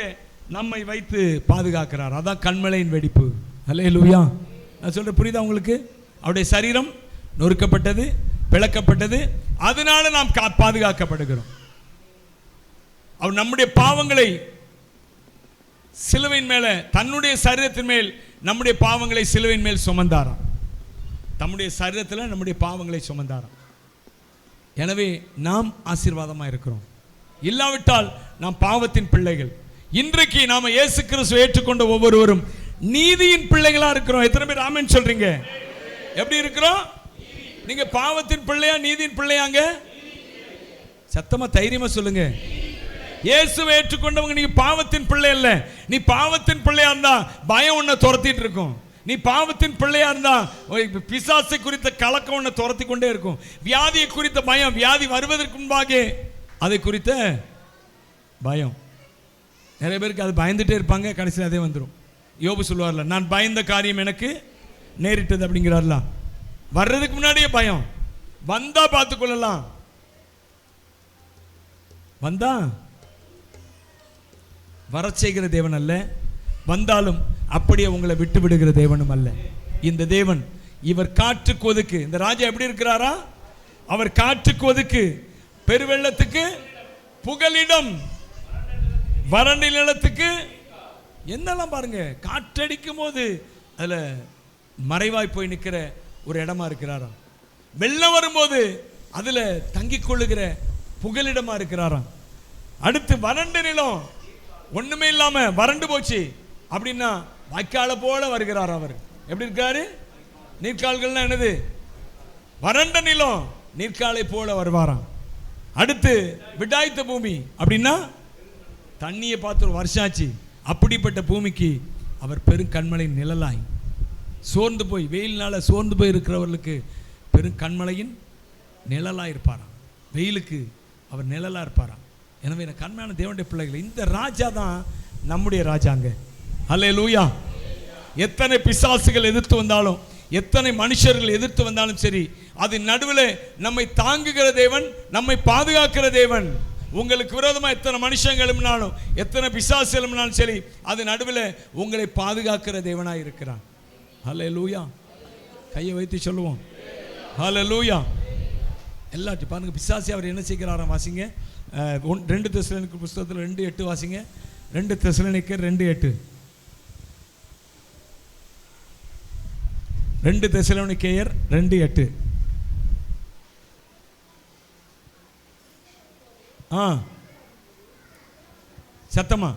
நம்மை வைத்து பாதுகாக்கிறார். அதான் கண்மலையின் வெடிப்பு. அல்லேலூயா. நான் சொல்ற புரியுதா உங்களுக்கு? அவருடைய சரீரம் நொறுக்கப்பட்டது, பிளக்கப்பட்டது, அதனால நாம் பாதுகாக்கப்படுகிறோம். அவர் நம்முடைய பாவங்களை சிலுவையின் மேல, தன்னுடைய சரீரத்தின் மேல் நம்முடைய பாவங்களை சிலுவையின் மேல் சுமந்தாராம். தம்முடைய சரீரத்தில் நம்முடைய பாவங்களை சுமந்தாராம். எனவே நாம் ஆசீர்வாதமாக இருக்கிறோம். இல்லாவிட்டால் நாம் பாவத்தின் பிள்ளைகள். இன்றைக்கு நாம இயேசு கிறிஸ்துவை ஏற்றுக்கொண்ட ஒவ்வொருவரும் நீதியின் பிள்ளைகளா இருக்கிறோம். எத்தனை பேர் ஆமென் சொல்றீங்க? எப்படி இருக்கிறோம்? நீங்க பாவத்தின் பிள்ளையா நீதியின் பிள்ளையாங்க? சத்தமா தைரியமா சொல்லுங்க. இயேசுவை ஏற்றுக்கொண்டவங்க நீங்க பாவத்தின் பிள்ளை இல்ல. நீ பாவத்தின் பிள்ளையா இருந்தா பயம் உன்னை துரத்திட்டு இருக்கும். நீ பாவத்தின் பிள்ளையா இருந்தா பிசாசை குறித்த கலக்கம் உன்னை துரத்தி கொண்டே இருக்கும். வியாதியை குறித்த பயம், வியாதி வருவதற்கு முன்பாக அதை குறித்த பயம். நிறைய பேருக்கு அது பயந்துட்டே இருப்பாங்க, கடைசியில் அதே வந்துடும். யோபு சொல்லுவார்ல, நான் பயந்த காரியம் எனக்கு நேரிட்டது அப்படிங்கிறார்ல. வர்றதுக்கு முன்னாடியே பயம். வந்தா பார்த்துக்கொள்ளலாம். வந்தா வர செய்கிற தேவன் அல்ல, வந்தாலும் அப்படியே உங்களை விட்டு விடுகிற தேவனும் அல்ல. இந்த தேவன், இவர் காற்றுக்கு ஒதுக்கு. இந்த ராஜா எப்படி இருக்கிறாரா? அவர் காற்றுக்கு ஒதுக்கு, பெருவெள்ளத்துக்கு புகலிடம், வறண்ட நிலத்துக்கு என்னெல்லாம் பாருங்க. காற்றடிக்கும் போது அதுல மறைவாய் போய் நிற்கிற ஒரு இடமா இருக்கிறாராம். வெள்ளம் வரும்போது அதுல தங்கிக் கொள்ளுகிற புகலிடமா இருக்கிறாராம். அடுத்து வறண்ட நிலம், ஒண்ணுமே இல்லாம வறண்டு போச்சு அப்படின்னா வாய்க்கால போல வருகிறார். அவர் எப்படி இருக்காரு? நீர்க்கால்கள்னா என்னது? வறண்ட நிலம், நீர்க்காலை போல வருவாராம். அடுத்து விடாய்த்த பூமி அப்படின்னா தண்ணியை பார்த்து ஒரு வருஷம் ஆச்சு. அப்படிப்பட்ட பூமிக்கு அவர் பெருங்கண்மலையின் நிழலாய், சோர்ந்து போய் வெயில்னால சோர்ந்து போய் இருக்கிறவர்களுக்கு பெருங்கண்மலையின் நிழலாய் இருப்பாராம். வெயிலுக்கு அவர் நிழலா இருப்பாராம். எனவே கண்மையான தேவனுடைய பிள்ளைகள், இந்த ராஜா தான் நம்முடைய ராஜாங்க. அல்லேலூயா. எத்தனை பிசாசுகள் எதிர்த்து வந்தாலும், எத்தனை மனுஷர்கள் எதிர்த்து வந்தாலும் சரி, அது நடுவில் நம்மை தாங்குகிற தேவன், நம்மை பாதுகாக்கிற தேவன். உங்களுக்கு விரோதமாக எத்தனை மனுஷங்க எழும்பினாலும், எத்தனை பிசாசு எழும்பினாலும் சரி, அது நடுவில் உங்களை பாதுகாக்கிற தேவனாய் இருக்கிறான். அல்லேலூயா. கையை வைத்து சொல்லுவோம் அல்லேலூயா. எல்லாத்தையும் பாருங்க. பிசாசு அவர் என்ன செய்கிறாராம்? வாசிங்க 2 தெசலோனிக்கர் புத்தகத்தில் 2:8 வாசிங்க. 2 தெசலோனிக்கர் 2:8. 2 தெசலோனிக்கேயர் 2:8. சத்தமா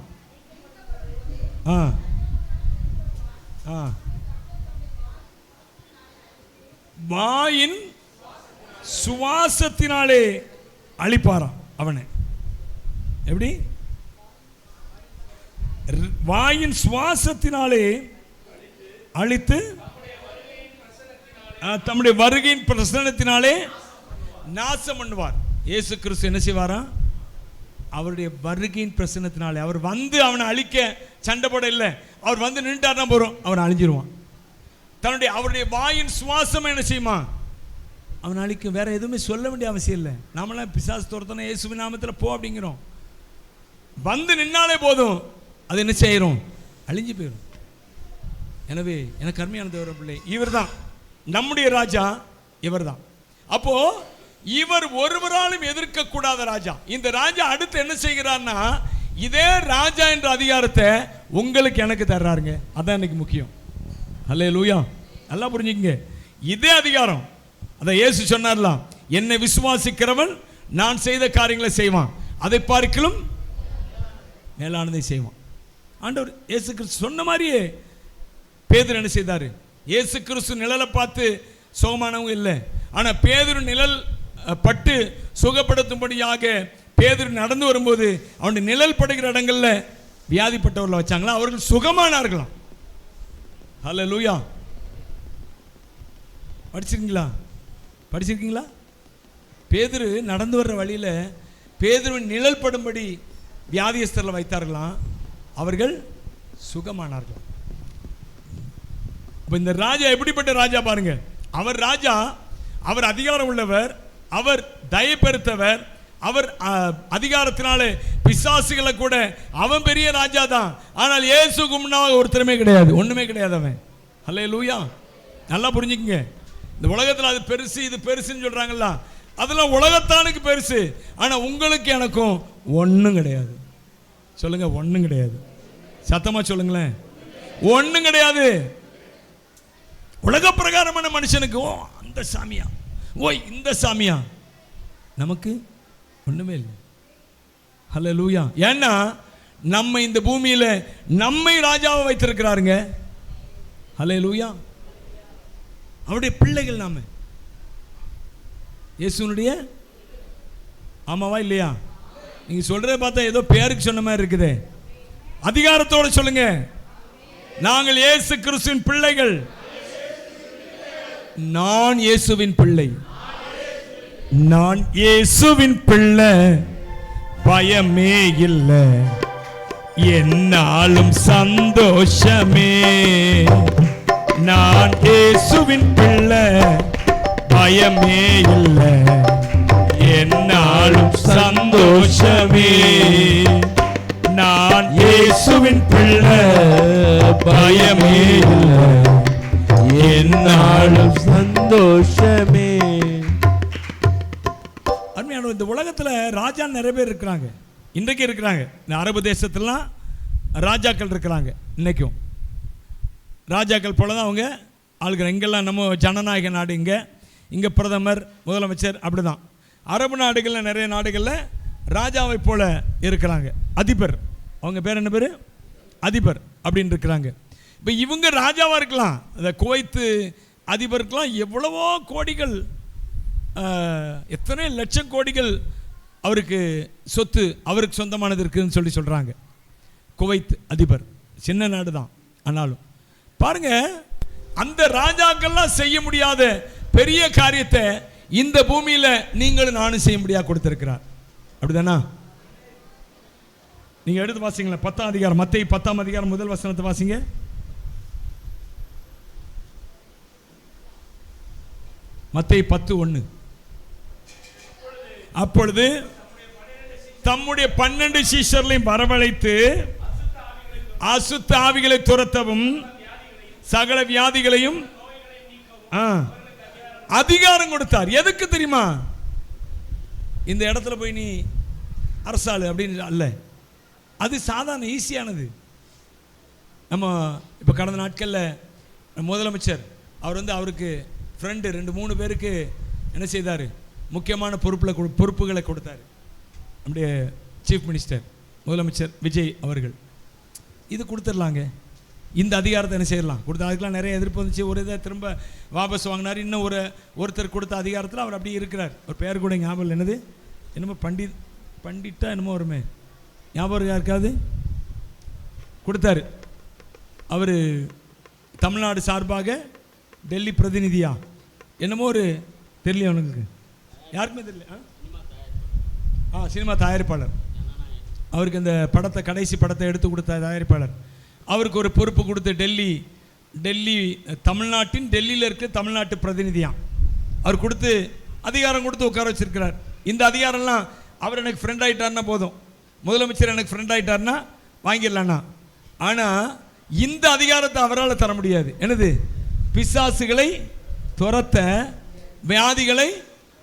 வாயின் சுவாசத்தினாலே அழிப்பாராம் அவனை. எப்படி? வாயின் சுவாசத்தினாலே அழித்து தம்முடைய வருகையின் பிரசன்னத்தினாலே நாசம் பண்ணுவார். இயேசு கிறிஸ்து என்ன செய்வாரா? அவருடைய வருகையின் பிரசன்னத்தினாலே அவர் வந்து அவனை அழிக்க சண்டை போட இல்லை, அவர் வந்து நின்றுட்டார்னா போறோம், அவன் அழிஞ்சிருவான். அவருடைய வாயின் சுவாசம் என்ன செய்யுமா? அவன் அழிக்கும். வேற எதுவுமே சொல்ல வேண்டிய அவசியம் இல்லை. நாமெல்லாம் பிசாசு துரத்தன இயேசுவின் நாமத்தில் போ அப்படிங்கிறோம். வந்து நின்னாலே போதும், அது என்ன செய்யறோம்? அழிஞ்சு போயிடும். எனவே எனக்கு அருமையான தேவ பிள்ளை, இவர் தான் நம்முடைய ராஜா, இவர் தான். அப்போ இவர் ஒருவராலும் எதிர்க்க கூடாத ராஜா. இந்த ராஜா அடுத்து என்ன செய்கிறார்னா, இதே ராஜா என்ற அதிகாரத்தை உங்களுக்கு எனக்கு தர்றாருங்க. அதான் எனக்கு முக்கியம். அல்லேலூயா. நல்லா புரிஞ்சுக்கங்க, இதே அதிகாரம். அதை இயேசு சொன்னார்லாம், என்னை விசுவாசிக்கிறவன் நான் செய்த காரியங்களை செய்வான், அதை பார்க்கிலும் மேலானதை செய்வான். ஆண்டவர் இயேசு கிறிஸ்து சொன்ன மாதிரியே பேதுரு என்ன செய்தார்? இயேசு கிறிஸ்து நிழலை பார்த்து சுகமானவங்க இல்லை, ஆனால் பேதுரு நிழல் பட்டு சுகப்படுத்தும்படியாக பேதுரு நடந்து வரும்போது அவனுடைய நிழல் படுகிற இடங்கள்ல வியாதிப்பட்டவர்களை வச்சாங்களா, அவர்கள் சுகமானார்களாம். ஹல்லேலூயா. படிச்சிருக்கீங்களா? பேதுரு நடந்து வர்ற வழியில் பேதுருவின் நிழல் படும்படி வியாதியஸ்தர்களை வைத்தார்களாம், அவர்கள் சுகமானார்கள். இந்த ராஜா எப்படிப்பட்ட ராஜா பாருங்க. அவர் ராஜா, அவர் அதிகாரம் உள்ளவர், அவர் தயை பெருத்தவர், அவர் அதிகாரத்தினாலே பிசாசுகளை கூட அவன் பெரிய ராஜா தான். ஆனால் இயேசுக்கு முன்னாக ஒருத்தருமே கிடையாது, ஒண்ணுமே கிடையாது அவன். ஹல்லேலூயா. நல்லா புரிஞ்சுக்கங்க. இந்த உலகத்தில் அது பெருசு இது பெருசுன்னு சொல்றாங்கல்ல, அதெல்லாம் உலகத்தானுக்கு பெருசு. ஆனா உங்களுக்கு எனக்கும் ஒன்றும் கிடையாது. சொல்லுங்க, ஒன்றும் கிடையாது. சத்தமா சொல்லுங்களேன், ஒன்றும் கிடையாது. உலக பிரகாரமான மனுஷனுக்கு ஓ அந்த சாமியா, ஓய் இந்த சாமியா, நமக்கு ஒண்ணுமே இல்லை. ஹல்லேலூயா. ஏன்னா நம்ம இந்த பூமியில நம்மை ராஜாவை வைத்திருக்கிறாருங்க. ஹல்லேலூயா. அவருடைய பிள்ளைகள் நாம, இயேசுனுடைய. ஆமாவா இல்லையா? நீங்க சொல்றத பார்த்தா ஏதோ பேருக்கு சொன்ன மாதிரி இருக்குது. அதிகாரத்தோட சொல்லுங்க, நாங்கள் இயேசு கிறிஸ்துவின் பிள்ளைகள். நான் இயேசுவின் பிள்ளை, நான் இயேசுவின் பிள்ளை, பயமே இல்லை, என்னாலும் சந்தோஷமே. நான் இயேசுவின் பிள்ளை, பயமே இல்லை, என்னாலும் சந்தோஷமே. நான் இயேசுவின் பிள்ளை, பயமே இல்லை, என்னாலும் சந்தோஷமே. அருமையான இந்த உலகத்தில் ராஜா நிறைய பேர் இருக்கிறாங்க, இன்றைக்கு இருக்கிறாங்க. இந்த அரபு தேசத்துலாம் ராஜாக்கள் இருக்கிறாங்க. இன்னைக்கும் ராஜாக்கள் போல தான் அவங்க ஆளுகிற. இங்கெல்லாம் நம்ம ஜனநாயக நாடு, இங்கே பிரதமர் முதலமைச்சர் அப்படிதான். அரபு நாடுகளில் நிறைய நாடுகளில் ராஜாவை போல இருக்கிறாங்க. அதிபர், அவங்க பேர் என்ன பேர்? அதிபர் அப்படின்னு இருக்கிறாங்க. இப்போ இவங்க ராஜாவாக இருக்கலாம். அந்த குவைத்து அதிபருக்கெல்லாம் எவ்வளவோ கோடிகள், எத்தனை லட்சம் கோடிகள் அவருக்கு சொத்து, அவருக்கு சொந்தமானது இருக்குதுன்னு சொல்லி சொல்கிறாங்க. குவைத் அதிபர் சின்ன நாடு தான், ஆனாலும் பாருங்க, அந்த ராஜாக்கள்லாம் செய்ய முடியாத பெரிய காரியத்தை இந்த பூமியில் நீங்களும் நானும் செய்ய முடியாது கொடுத்திருக்கிறார். அப்படிதானா? நீங்க எடுத்து வாசிங்களேன், 10ஆம் அதிகாரம், மத்தேயு 10ஆம் அதிகாரம் முதல் வசனத்தை வாசிங்க. மத்தேயு 10:1. அப்பொழுது தம்முடைய 12 சீஷர்களையும் வரவழைத்து அசுத்த ஆவிகளை துரத்தவும் சகல வியாதிகளையும் அதிகாரம் கொடுத்தார். எதுக்கு தெரியுமா? இந்த இடத்துல போய் நீ அரசாளு அப்படின்னு அல்ல, அது சாதாரண ஈஸியானது. நம்ம இப்போ கடந்த நாட்களில் முதலமைச்சர் அவர் அவருக்கு ஃப்ரெண்டு 2-3 பேருக்கு என்ன செய்தார்? முக்கியமான பொறுப்புகளை கொடுத்தார். நம்முடைய சீஃப் மினிஸ்டர் முதலமைச்சர் விஜய் அவர்கள். இது கொடுத்துடலாங்க. இந்த அதிகாரத்தை என்ன செய்யலாம் கொடுத்த. அதுக்கெலாம் நிறைய எதிர்ப்பு வந்துச்சு. ஒரு இதை திரும்ப வாபஸ் வாங்கினார். இன்னும் ஒருத்தர் கொடுத்த அதிகாரத்தில் அவர் அப்படியே இருக்கிறார். ஒரு பேர் கூட ஞாபகம் என்னது, என்னமோ பண்டிட்டா என்னமோ வருமே, ஞாபகம் யாருக்காவது கொடுத்தாரு. அவர் தமிழ்நாடு சார்பாக டெல்லி பிரதிநிதியா என்னமோ ஒரு தெரியல, அவனுக்கு யாருக்குமே தெரியல. சினிமா தயாரிப்பாளர், அவருக்கு இந்த படத்தை கடைசி படத்தை எடுத்து கொடுத்த தயாரிப்பாளர், அவருக்கு ஒரு பொறுப்பு கொடுத்து டெல்லி தமிழ்நாட்டின் டெல்லியில் இருக்க தமிழ்நாட்டு பிரதிநிதியாக அவர் கொடுத்து அதிகாரம் கொடுத்து உட்கார வச்சிருக்கிறார். இந்த அதிகாரம்லாம் அவர் எனக்கு ஃப்ரெண்ட் ஆகிட்டார்னா போதும், முதலமைச்சர் எனக்கு ஃப்ரெண்ட் ஆகிட்டார்னா வாங்கிடலான்னா. ஆனால் இந்த அதிகாரத்தை அவரால் தர முடியாது. என்னது, பிசாசுகளை துரத்த, வியாதிகளை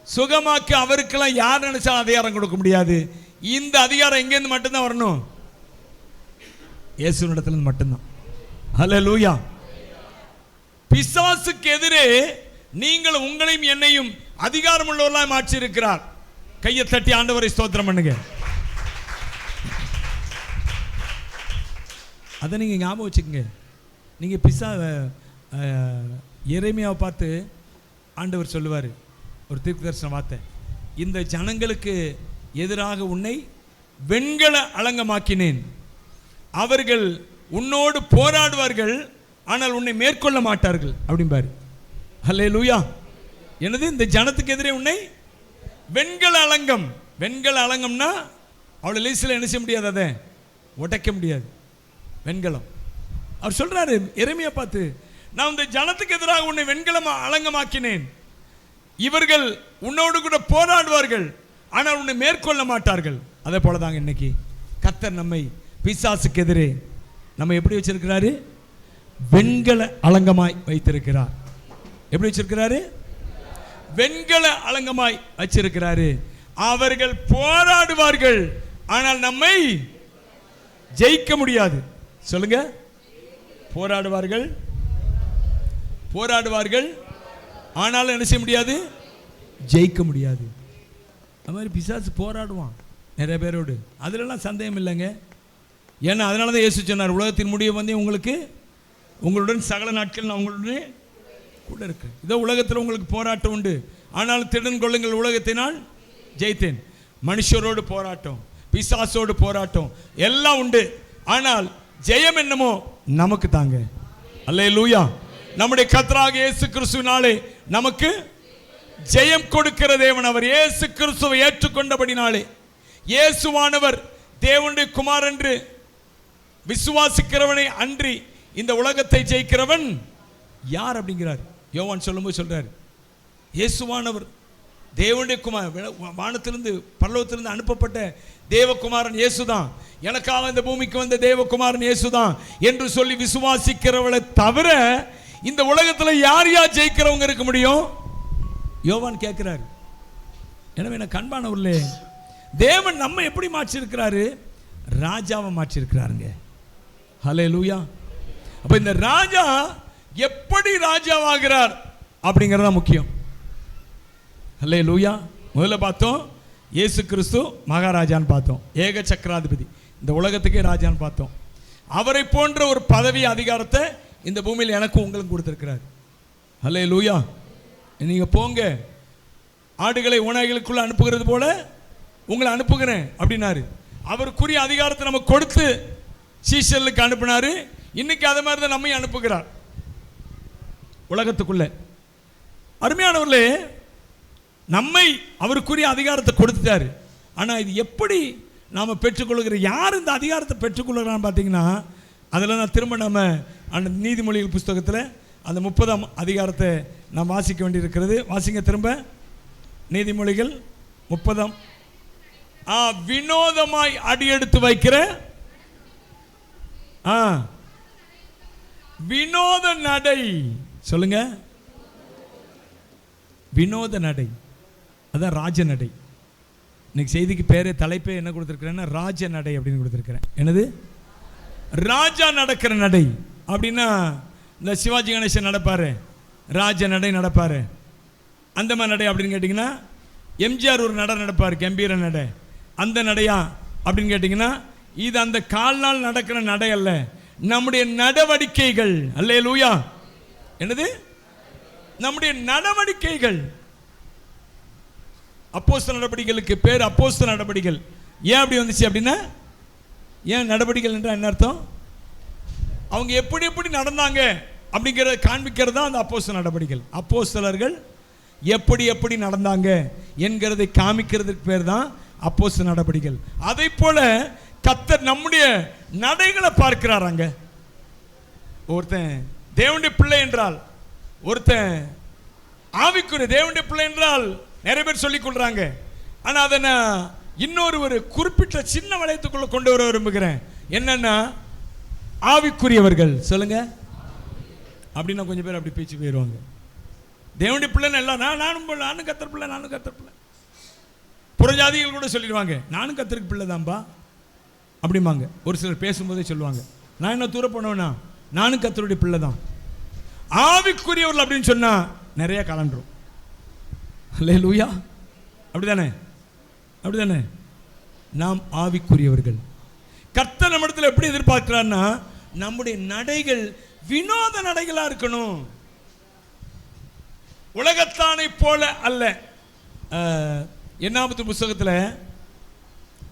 சுகமாக்க அவருக்கெல்லாம் யார் நினைச்சாலும் அதிகாரம் கொடுக்க முடியாது. இந்த அதிகாரம் எங்கேருந்து மட்டும்தான் வரணும், இயேசுவினிடத்திலிருந்து மட்டும்தான். ஹல்லேலூயா. பிசாசுக்கு எதிரே நீங்கள் உங்களையும் என்னையும் அதிகாரம் உள்ளவர்களாய் மாற்றி இருக்கிறார். கையை தட்டி ஆண்டவரை ஸ்தோத்திரம் பண்ணுங்க. அதை நீங்க ஞாபகம் வச்சுக்கோங்க. நீங்க எரேமியாவை பார்த்து ஆண்டவர் சொல்லுவார் ஒரு தீர்க்கதரிசன வார்த்தை, இந்த ஜனங்களுக்கு எதிராக உன்னை வெண்கல அலங்கமாக்கினேன், அவர்கள் உன்னோடு போராடுவார்கள் ஆனால் உன்னை மேற்கொள்ள மாட்டார்கள் அப்படிம்பாரு. ஹல்லேலூயா. என்னது, இந்த ஜனத்துக்கு எதிரே உன்னை வெண்கல அலங்கம். வெண்கல அலங்கம்னா அவளை லேசில் என்ன செய்ய முடியாது, அதை உடைக்க முடியாது. வெண்கலம். அவர் சொல்றாரு எரேமியா பார்த்து, நான் இந்த ஜனத்துக்கு எதிராக உன்னை வெண்கலம் அலங்கமாக்கினேன், இவர்கள் உன்னோடு கூட போராடுவார்கள் ஆனால் உன்னை மேற்கொள்ள மாட்டார்கள். அதே போலதாங்க இன்னைக்கு கர்த்தர் நம்மை பிசாசுக்கு எதிரே நம்ம எப்படி வச்சிருக்கிறாரு, வெண்கல அலங்கமாய் வைத்திருக்கிறார். எப்படி வச்சிருக்கிறாரு, வெண்கல அலங்கமாய் வச்சிருக்கிறாரு. அவர்கள் போராடுவார்கள் ஆனால் நம்மை ஜெயிக்க முடியாது. சொல்லுங்க, போராடுவார்கள் ஆனாலும் என்ன செய்ய முடியாது, ஜெயிக்க முடியாது. அது மாதிரி பிசாசு போராடுவான் நிறைய பேரோடு, அதுலலாம் சந்தேகம் இல்லைங்க. ஏன்னா அதனால தான் இயேசு சொன்னார், உலகத்தின் முடிவு வந்து உங்களுடன் சகல நாட்கள் நான் உங்களுடன் கூட இருக்கு. இதோ உலகத்தில் உங்களுக்கு போராட்டம் உண்டு, ஆனாலும் திடன் கொள்ளுங்கள், உலகத்தினால் ஜெயித்தேன். மனுஷரோடு போராட்டம், பிசாசோடு போராட்டம் எல்லாம் உண்டு, ஆனால் ஜெயம் என்னமோ நமக்கு தாங்க. அல்லேலூயா. நம்முடைய கர்த்தராகிய இயேசு கிறிஸ்துவினாலே நமக்கு ஜெயம் கொடுக்கிற தேவன் அவர். இயேசு கிறிஸ்துவை ஏற்றுக்கொண்டபடினாலே, இயேசுவானவர் தேவனுடைய குமார் என்று விசுவாசிக்கிறவனை அன்றி இந்த உலகத்தை ஜெயிக்கிறவன் யார் அப்படிங்கிறார். யோவான் சொல்லும்போது சொல்றார், இயேசுவானவர் தேவனுடைய குமார், வானத்திலிருந்து பரலோகத்திலிருந்து அனுப்பப்பட்ட தேவகுமாரன் இயேசுதான், எனக்காக இந்த பூமிக்கு வந்த தேவகுமாரன் இயேசுதான் என்று சொல்லி விசுவாசிக்கிறவளை தவிர இந்த உலகத்தில் யார் யார் ஜெயிக்கிறவங்க இருக்க முடியும்? யோவான் கேட்கிறார். எனவே எனக்கு அன்பானவர்களே, தேவன் நம்ம எப்படி மாற்றிருக்கிறாரு, ராஜாவை மாற்றிருக்கிறாருங்க. ஹல்லேலூயா. அப்ப இந்த ராஜா எப்படி ராஜாவாகிறார் அப்படிங்கிறதா முக்கியம். ஹல்லேலூயா. முதல்ல பார்த்தோம் இயேசு கிறிஸ்து மகாராஜான்னு பார்த்தோம், ஏக சக்கராதிபதி, இந்த உலகத்துக்கே ராஜான்னு பார்த்தோம். அவரை போன்ற ஒரு பதவி அதிகாரத்தை இந்த பூமியில் எனக்கும் உங்களுக்கு கொடுத்திருக்கிறார். ஹல்லேலூயா. நீங்க போங்க, ஆடுகளை ஓநாய்களுக்குள்ள அனுப்புகிறது போல உங்களை அனுப்புகிறேன் அப்படின்னாரு. அவருக்குரிய அதிகாரத்தை நம்ம கொடுத்து சீஷர்களுக்கு அனுப்பினாரு. இன்னைக்கு அதே மாதிரி தான் நம்மை அனுப்புகிறார் உலகத்துக்குள்ள. அருமையானவர்களே, நம்மை அவருக்குரிய அதிகாரத்தை கொடுத்துட்டாரு. ஆனால் இது எப்படி நாம் பெற்றுக்கொள்கிற, யார் இந்த அதிகாரத்தை பெற்றுக்கொள்கிறான்னு பார்த்தீங்கன்னா, அதில் நான் திரும்ப நம்ம அந்த நீதிமொழிகள் புஸ்தகத்தில் அந்த 30ஆம் அதிகாரத்தை நாம் வாசிக்க வேண்டியிருக்கிறது. வாசிங்க திரும்ப, நீதிமொழிகள் 30. வினோதமாய் அடியெடுத்து வைக்கிற வினோத நடை. சொல்லுங்க, வினோத நடை, அதான் ராஜ நடை. இன்னைக்கு செய்திக்கு பேரே தலைப்பே என்ன கொடுத்துருக்கிறேன்னா ராஜ நடை அப்படின்னு கொடுத்துருக்கிறேன். என்னது, ராஜா நடக்கிற நடை அப்படின்னா இந்த சிவாஜி கணேசன் நடப்பாரு, ராஜ நடை நடப்பாரு, அந்த மாதிரி நடை அப்படின்னு கேட்டிங்கன்னா, எம்ஜிஆர் ஒரு நடை நடப்பார், கம்பீர நடை, அந்த நடையா அப்படின்னு கேட்டிங்கன்னா, இது அந்த கால்நாள் நடக்கிற நடை அல்ல. நம்முடைய நடவடிக்கைகள். அல்லேலூயா. என்னது? நம்முடைய நடவடிக்கைகள். அப்போஸ்தலர் நடவடிக்கைகளுக்கு பேர் அப்போஸ்தலர் நடவடிக்கைகள். ஏன் அப்படி வந்துச்சு அப்படின்னா, ஏன் நடவடிக்கைகள் என்றால் என்ன அர்த்தம்? அவங்க எப்படி எப்படி நடந்தாங்க அப்படிங்கிறத காண்பிக்கிறது தான் அந்த அப்போஸ்தலர் நடவடிக்கைகள். அப்போஸ்தலர்கள் எப்படி எப்படி நடந்தாங்க என்கிறதை காமிக்கிறதுக்கு பேர் தான் அப்போஸ்தலர் நடவடிக்கைகள். அதை போல கர்த்தர் நம்முடைய நடைகளை பார்க்கிறாராங்க. ஒருத்தன் தேவனுடைய பிள்ளை என்றால், ஒருத்தன் ஆவிக்குரிய தேவனுடைய பிள்ளை என்றால் நிறைய பேர் சொல்லிக் கொள்றாங்க. ஆனால் அதை நான் இன்னொரு ஒரு குறிப்பிட்ட சின்ன வளையத்துக்குள்ள கொண்டு வர விரும்புகிறேன். என்னன்னா, ஆவிக்குரியவர்கள் சொல்லுங்க அப்படின்னா கொஞ்சம் பேர் அப்படி பேச்சு போயிடுவாங்க. தேவனுடைய பிள்ளைன்னு எல்லாம் நானும் கர்த்தர் பிள்ளை, நானும் கர்த்தர் பிள்ளை. புறஜாதிகள் கூட சொல்லிடுவாங்க, நானும் கர்த்தருக்கு பிள்ளை தான்பா அப்படிம்பாங்க. ஒரு சிலர் பேசும்போதே சொல்லுவாங்க, நான் என்ன தூர போனவனா, நானும் கர்த்தருடைய பிள்ளை தான். ஆவிக்குரியவர்கள் அப்படின்னு சொன்னா நிறைய கலண்டுரும். அல்லேலூயா. அப்படிதானே? அப்படிதானே? நாம் ஆவிக்குரியவர்கள். கர்த்தர் நம்மிடத்தில் எப்படி எதிர்பார்க்கிறார்னா, நம்முடைய நடைகள் வினோத நடைகளா இருக்கணும், உலகத்தானை போல அல்ல. என்னாமத்து புத்தகத்தில்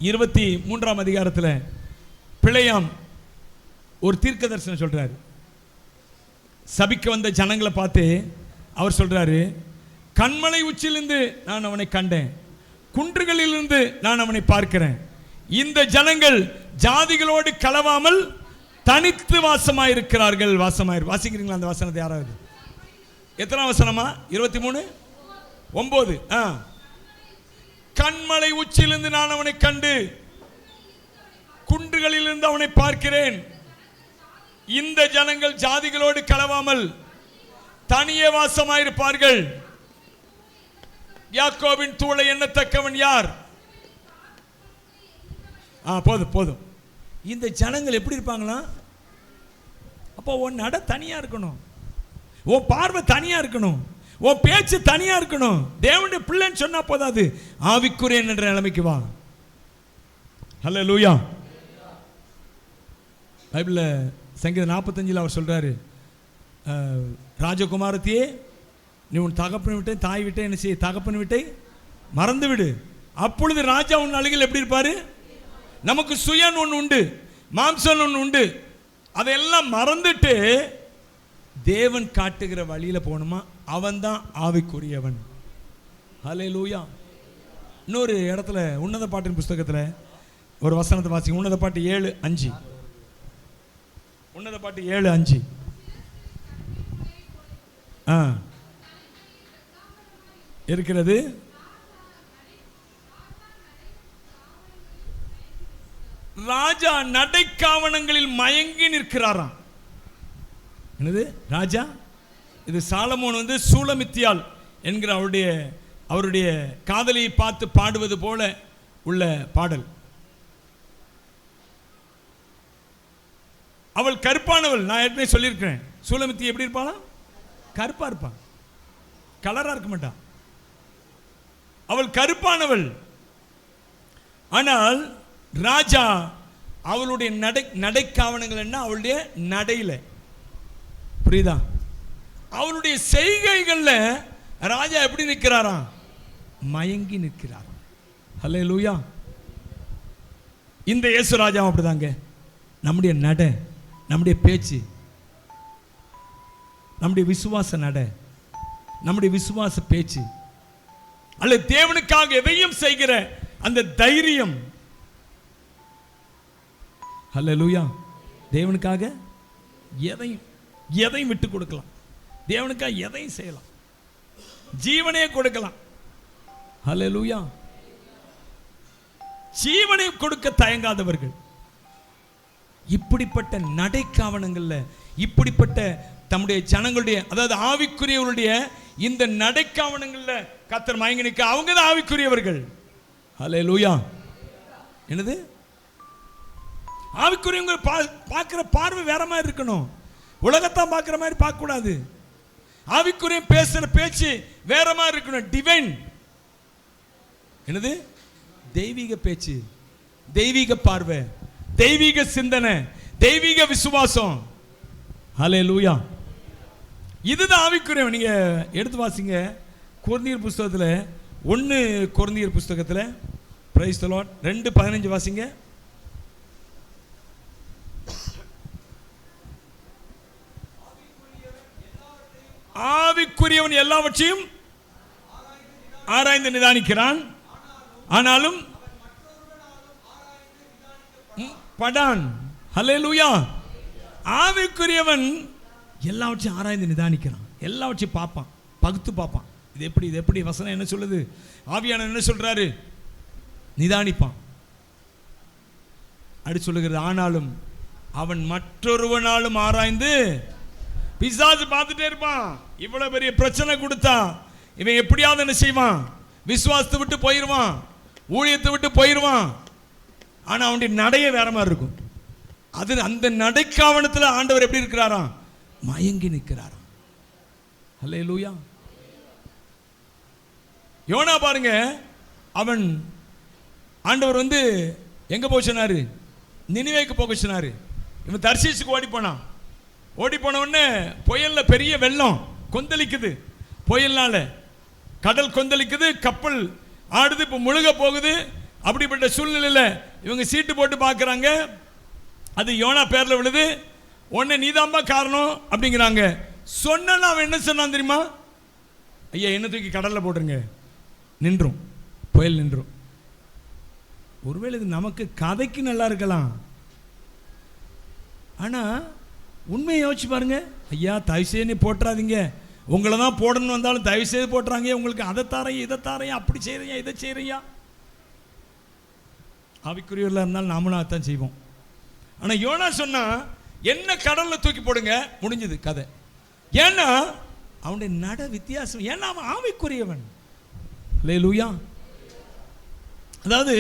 23ஆம் அதிகாரத்தில் பிழையாம் ஒரு தீர்க்க தரிசனம் சொல்றாரு. சபிக்க வந்த ஜனங்களை பார்த்து அவர் சொல்றாரு, கண்மலை உச்சிலிருந்து நான் அவனை கண்டேன், குன்றுகளிலிருந்து நான் அவனை பார்க்கிறேன். இந்த ஜனங்கள் ஜாதிகளோடு கலவாமல் தனித்து வாசமாயிருக்கிறார்கள். வாசிக்கிறீங்களா அந்த வசனத்தை? யாராவது? எத்தனை வசனமா? 23:9. கண்மலை உச்சிலிருந்து நான் அவனை கண்டு குன்றுகளிலிருந்து அவனை பார்க்கிறேன். இந்த ஜனங்கள் ஜாதிகளோடு கலவாமல் தனியே வாசமாயிருப்பார்கள். யாக்கோபின் தூளை எண்ணத்தக்கவன் யார்? போதும் போதும். இந்த ஜனங்கள் எப்படி இருப்பாங்களா? அப்போ உன் நட தனியா இருக்கணும், உன் பார்வை தனியா இருக்கணும், உன் பேச்சு தனியா இருக்கணும். தேவனுடைய பிள்ளைன்னு சொன்னா போதாது, ஆவிக்குரியன் என்ற நிலைமைக்கு வா. ஹல்லேலூயா. பைபிள்ல சங்கீதம் 45 அவர் சொல்றாரு, ராஜகுமாரத்தியே நீ உன் தகப்பன் விட்டை தாய் விட்டை என்ன செய்ய, தகப்பன் விட்டை மறந்து விடு, அப்பொழுது ராஜா உன் அழகில் எப்படி இருப்பாரு? நமக்கு சுயன் ஒன்று உண்டு, மாம்சம் ஒன்று உண்டு, அதையெல்லாம் மறந்துட்டு தேவன் காட்டுகிற வழியில போகணுமா, அவன் தான் ஆவிக்குரியவன். ஹல்லேலூயா. இன்னொரு இடத்துல உன்னத பாட்டின் புஸ்தகத்தில் ஒரு வசனத்தை வாசிங்க. உன்னத பாட்டு 7:5. உன்னத பாட்டு 7:5. இருக்கிறது. ராஜா நடைக்காவணங்களில் மயங்கி நிற்கிறாராம். என்னது ராஜா? இது சாலமோன் சூலமித்தியால் என்கிற அவருடைய காதலியை பார்த்து பாடுவது போல உள்ள பாடல். அவள் கருப்பானவள். நான் ஏற்கனவே சொல்லியிருக்கிறேன், சூலமித்தி எப்படி இருப்பாளா? கருப்பா இருப்பான், கலரா இருக்க மாட்டான். அவள் கருப்பானவள். ஆனால் ராஜா அவளுடைய நடைக்காவணங்கள் என்ன? அவளுடைய நடையில, புரியுதா? அவளுடைய செய்கைகள்ல ராஜா எப்படி நிற்கிறாராம்? மயங்கி நிற்கிறார். ஹல்லேலூயா. இந்த இயேசு ராஜா அப்படிதாங்க. நம்முடைய நடை, நம்முடைய பேச்சு, நம்முடைய விசுவாச நடை, நம்முடைய விசுவாச பேச்சு, அல்ல தேவனுக்காக எதையும் செய்கிற அந்த தைரியம். ஹல்லேலூயா. தேவனுக்காக எதையும் விட்டு கொடுக்கலாம், தேவனுக்காக எதையும் செய்யலாம், ஜீவனே கொடுக்கலாம். ஹல்லேலூயா. ஜீவனை கொடுக்க தயங்காதவர்கள். இப்படிப்பட்ட நடைக்காவணங்கள்ல, இப்படிப்பட்ட தம்முடைய ஜனங்களுடைய, அதாவது ஆவிக்குரியவருடைய இந்த நடைக்காவணங்கள்ல கர்த்தர் மயங்கி நிற்க, அவங்க தான் ஆவிக்குரியவர்கள். ஹல்லேலூயா. என்னது? ஆவிக்குரியவங்க பார்க்கிற பார்வை வேற மாதிரி இருக்கணும், உலகத்தான் பார்க்கிற மாதிரி பார்க்க கூடாது. ஆவிக்குரிய பேசுற பேச்சு வேற மாதிரி இருக்கணும், டிவைன். என்னது? தெய்வீக பேச்சு, தெய்வீக பார்வை, தெய்வீக சிந்தனை, தெய்வீக விசுவாசம். ஹல்லேலூயா. இதுதான் ஆவிக்குரியவன். நீங்க எடுத்து வாசிங்க கொரிந்தியர் புஸ்தகத்தில் 1 கொரிந்தியர் புஸ்தகத்தில் பிரைஸ் தி லார்ட் 2:15 வாசிங்க. ஆவிக்குரியவன் எல்லாவற்றையும் ஆராய்ந்து நிதானிக்கிறான், ஆனாலும் படான். ஹல்லேலூயா. ஆவிக்குரியவன் எல்லாவற்றையும் ஆராய்ந்து நிதானிக்கிறான், எல்லாவற்றையும் பார்ப்பான், பகுத்து பார்ப்பான். இது எப்படி வசனம் என்ன சொல்லுது? ஆவியானவர் என்ன சொல்றாரு? நிதானிப்பான். அப்படி சொல்லுகிறது. ஆனாலும் அவன் மற்றொருவனாலும் ஆராய்ந்து, பிசாசு பார்த்துட்டே இருப்பான். இவ்வளவு பெரிய பிரச்சனை கொடுத்தா இவன் எப்படியாவது என்ன செய்வான்? விசுவாசத்தை விட்டு போயிடுவான், ஊழியத்தை விட்டு போயிடுவான். ஆனா அவனுடைய நடைய வேற மாதிரி இருக்கும். அது அந்த நடைக்காவணத்தில் ஆண்டவர் எப்படி இருக்கிறாராம்? மயங்கி நிற்கிறாராம். ஹல்லேலூயா. யோனா பாருங்க, அவன் ஆண்டவர் எங்க போக சொன்னாரு? நினிவேக்கு போக சொன்னாரு. இவன் தர்சீசுக்கு ஓடி போனான். ஓடி போன உடனே புயல்ல பெரிய வெள்ளம் கொந்தளிக்குது. புயல்னால கடல் கொந்தளிக்குது, கப்பல் ஆடுது, இப்போ முழுக போகுது. அப்படிப்பட்ட சூழ்நிலையில் இவங்க சீட்டு போட்டு பார்க்குறாங்க. அது யோனா பேரில் விழுது. உடனே நீதாம்பா காரணம் அப்படிங்கிறாங்க. சொன்னா அவன் என்ன சொன்னான் தெரியுமா? ஐயா, என்ன தூக்கி கடலில் போட்டுருங்க, நின்றும், புயல் நின்றும். ஒருவேளை இது நமக்கு கதைக்கு நல்லா இருக்கலாம், ஆனால் உண்மையை யோசிச்சு பாருங்க. ஐயா, தயவுசெய்து நீ போட்டுறாதீங்க, உங்களை தான் போடணும்னு வந்தாலும் தயவுசெய்து போட்டுறாங்க, உங்களுக்கு அதை தாரையும் இதை தாரையும், அப்படி செய்கிறியா இதை செய்கிறியா. ஆவிக்குரியவர்களாக இருந்தாலும் நாமளும் அதான் செய்வோம். ஆனால் யோனா சொன்னா என்ன கடலில் தூக்கி போடுங்க, முடிஞ்சது கதை. ஏன்னா அவனுடைய நட வித்தியாசம். ஏன்னா அவன் ஆவிக்குரியவன். அல்லேலூயா. அதாவது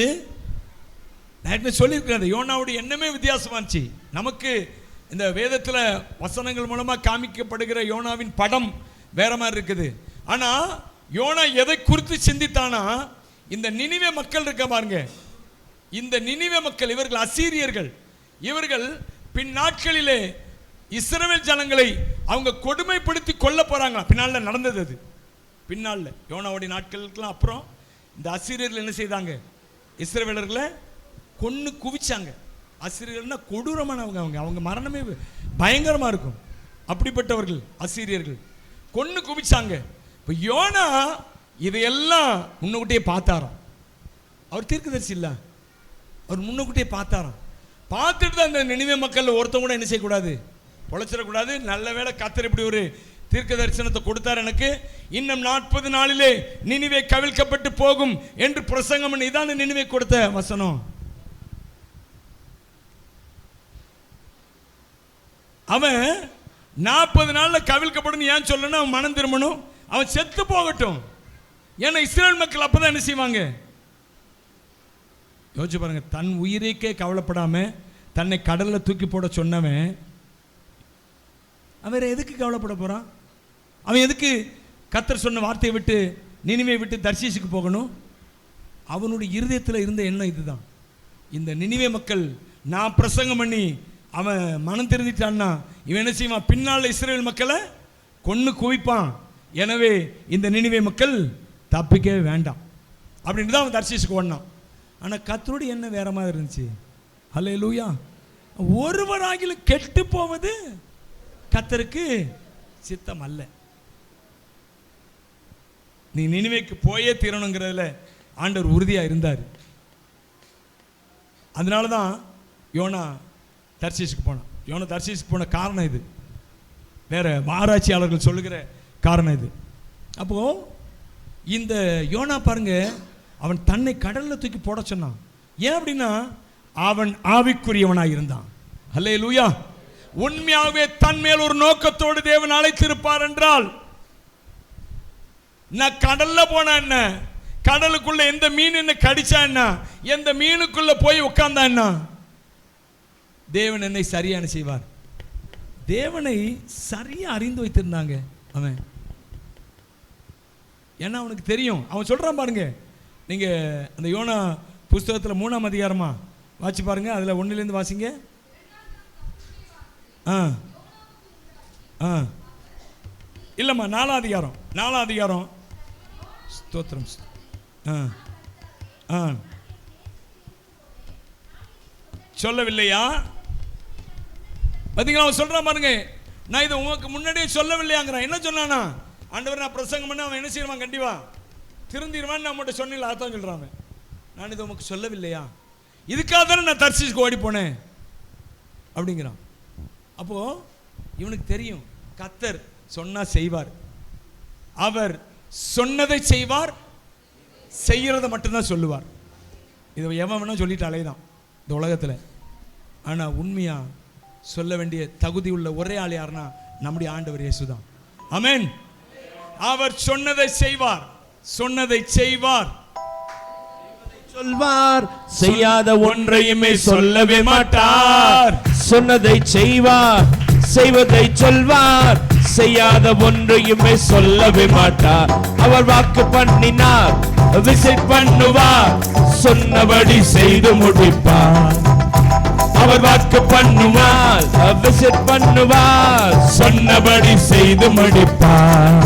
நான் சொல்லியிருக்கிறது, யோனாவுடைய எண்ணமே வித்தியாசமாச்சு. நமக்கு இந்த வேதத்தில் வசனங்கள் மூலமாக காமிக்கப்படுகிற யோனாவின் படம் வேற மாதிரி இருக்குது. ஆனால் யோனா எதை குறித்து சிந்தித்தானா, இந்த நினிவே மக்கள் இருக்க பாருங்க, இந்த நினிவே மக்கள், இவர்கள் அசீரியர்கள். இவர்கள் பின் நாட்களிலே இஸ்ரவேல் ஜனங்களை அவங்க கொடுமைப்படுத்தி கொல்ல போறாங்க. பின்னால் நடந்தது அது. பின்னால் யோனாவுடைய நாட்களுக்கெல்லாம் அப்புறம் இந்த அசீரியர்கள் என்ன செய்தாங்க? இஸ்ரவேலர்களை கொன்னு குவிச்சாங்க. அசீரியர்கள்னா கொடூரமானவங்க. அவங்க மரணமே பயங்கரமா இருக்கும். அப்படிப்பட்டவர்கள் அசீரியர்கள் கொன்னு குவிச்சாங்க. இப்போ யோனா இதையெல்லாம் முன்னக்கூட்டியே பார்த்தாராம். அவர் தீர்க்கதரிசி இல்லை, அவர் முன்னக்கூட்டியே பார்த்தாராம். பார்த்துட்டு தான் அந்த நினிவே மக்கள் ஒருத்தவங்க கூட என்ன செய்யக்கூடாது, பொழைச்சிடக்கூடாது. நல்ல வேளை கர்த்தர் இப்படி ஒரு தீர்க்க தரிசனத்தை கொடுத்தார் எனக்கு. இன்னும் 40 நாளிலே நினிவே கவிழ்க்கப்பட்டு போகும் என்று பிரசங்கம் பண்ணி, இதான் நினிவே கொடுத்த வசனம். அவன் 40 நாள்ல கவிழ்க்கப்படும் ஏன் சொல்லணும்? அவன் மனம் திரும்பணும், அவன் செத்து போகட்டும். ஏன்னா இஸ்ரேல் மக்கள் அப்பதான் என்ன செய்வாங்க? யோசிச்சு பாருங்க, தன் உயிரைக்கே கவலைப்படாம தன்னை கடல்ல தூக்கி போட சொன்னவன் அவன் எதுக்கு கவலைப்பட போறான்? அவன் எதுக்கு கர்த்தர் சொன்ன வார்த்தையை விட்டு நினிவே விட்டு தர்சீசுக்கு போகணும்? அவனுடைய இருதயத்தில் இருந்த எண்ணம் இதுதான். இந்த நினிவே மக்கள் நான் பிரசங்கம் பண்ணி அவன் மனம் திருந்திட்டான்னா இவன் என்ன செய்வான்? பின்னால் இஸ்ரேல் மக்களை கொன்னு குவிப்பான். எனவே இந்த நினிவே மக்கள் தப்பிக்கவே வேண்டாம் அப்படின்னு தான் அவன் தர்சீசுக்கு ஓடினான். ஆனால் கர்த்தருடைய எண்ணம் வேற மாதிரி இருந்துச்சு. அல்லேலூயா. ஒருவராகிலும் கெட்டு போவது கர்த்தருக்கு சித்தம் அல்ல. நீ நினிவேக்கு போயே தீரணுங்கிறதுல ஆண்டவர் உறுதியாக இருந்தார். அதனால தான் யோனா தர்சீசுக்கு போனான். யோனா தர்சீசுக்கு போன காரணம் இது, வேற ஆராய்ச்சியாளர்கள் சொல்லுகிற காரணம் இது. அப்போ இந்த யோனா பாருங்க, அவன் தன்னை கடல்ல தூக்கி போட சொன்னான். ஏன் அப்படின்னா அவன் ஆவிக்குரியவனாக இருந்தான். அல்லேலூயா. உண்மையாகவே தன் மேல் ஒரு நோக்கத்தோடு தேவன் அழைத்திருப்பார் என்றால், நான் கடல்ல போனா என்ன, கடலுக்குள்ள எந்த மீன் என்ன கடிச்சா என்ன, எந்த மீனுக்குள்ள போய் உட்கார்ந்தா என்ன, தேவன் என்னை சரியான செய்வார். தேவனை சரியா அறிந்து வைத்திருந்தாங்க அவன். ஏன்னா அவனுக்கு தெரியும். அவன் சொல்றான் பாருங்க, நீங்க அந்த யோனா புஸ்தகத்தில் 3ஆம் அதிகாரமா வாசி பாருங்க, அதுல 1லேருந்து வாசிங்க. ஆ ஆ இல்லைம்மா, 4 அதிகாரம். ஸ்தோத்திரம். ஆ ஆ சொல்லவில்லையா? பார்த்தீங்களா, அவன் சொல்கிறான் பாருங்க, நான் இதை உங்களுக்கு முன்னாடியே சொல்லவில்லையாங்கிறான். என்ன சொன்னானா? ஆண்டவர் நான் பிரசங்கம் பண்ண அவன் என்ன செய்வான், கண்டிப்பா திருந்திடுவான்னு நான் மட்டும் சொன்னில்ல, அதான் சொல்கிறான். நான் இதை உனக்கு சொல்லவில்லையா? இதுக்காக தானே நான் தர்சீசுக்கு ஓடி போனேன் அப்படிங்கிறான். அப்போது இவனுக்கு தெரியும், கர்த்தர் சொன்னா செய்வார், அவர் சொன்னதை செய்வார், செய்கிறத மட்டும்தான் சொல்லுவார். இதை எவன் வேணா சொல்லிட்டு அலைதான் இந்த உலகத்தில். ஆனால் உண்மையா சொல்ல வேண்டிய தகுதி உள்ள ஒரே ஆள் யாருன்னா நம்முடைய ஆண்டவர் இயேசுதான். ஆமென். அவர் சொன்னதை செய்வார், சொன்னதை செய்வார், சொல்வார், செய்யாத ஒன்றையுமே சொல்லவே மாட்டார். சொன்னதை செய்வார், செய்வதை சொல்வார், செய்யாத ஒன்றையுமே சொல்லவே மாட்டார். அவர் வாக்கு பண்ணினார், விசிட் பண்ணுவார், சொன்னபடி செய்து முடிப்பார். அவர் வாக்கு பண்ணுவார், விசிட் பண்ணுவார், சொன்னபடி செய்து முடிப்பார்.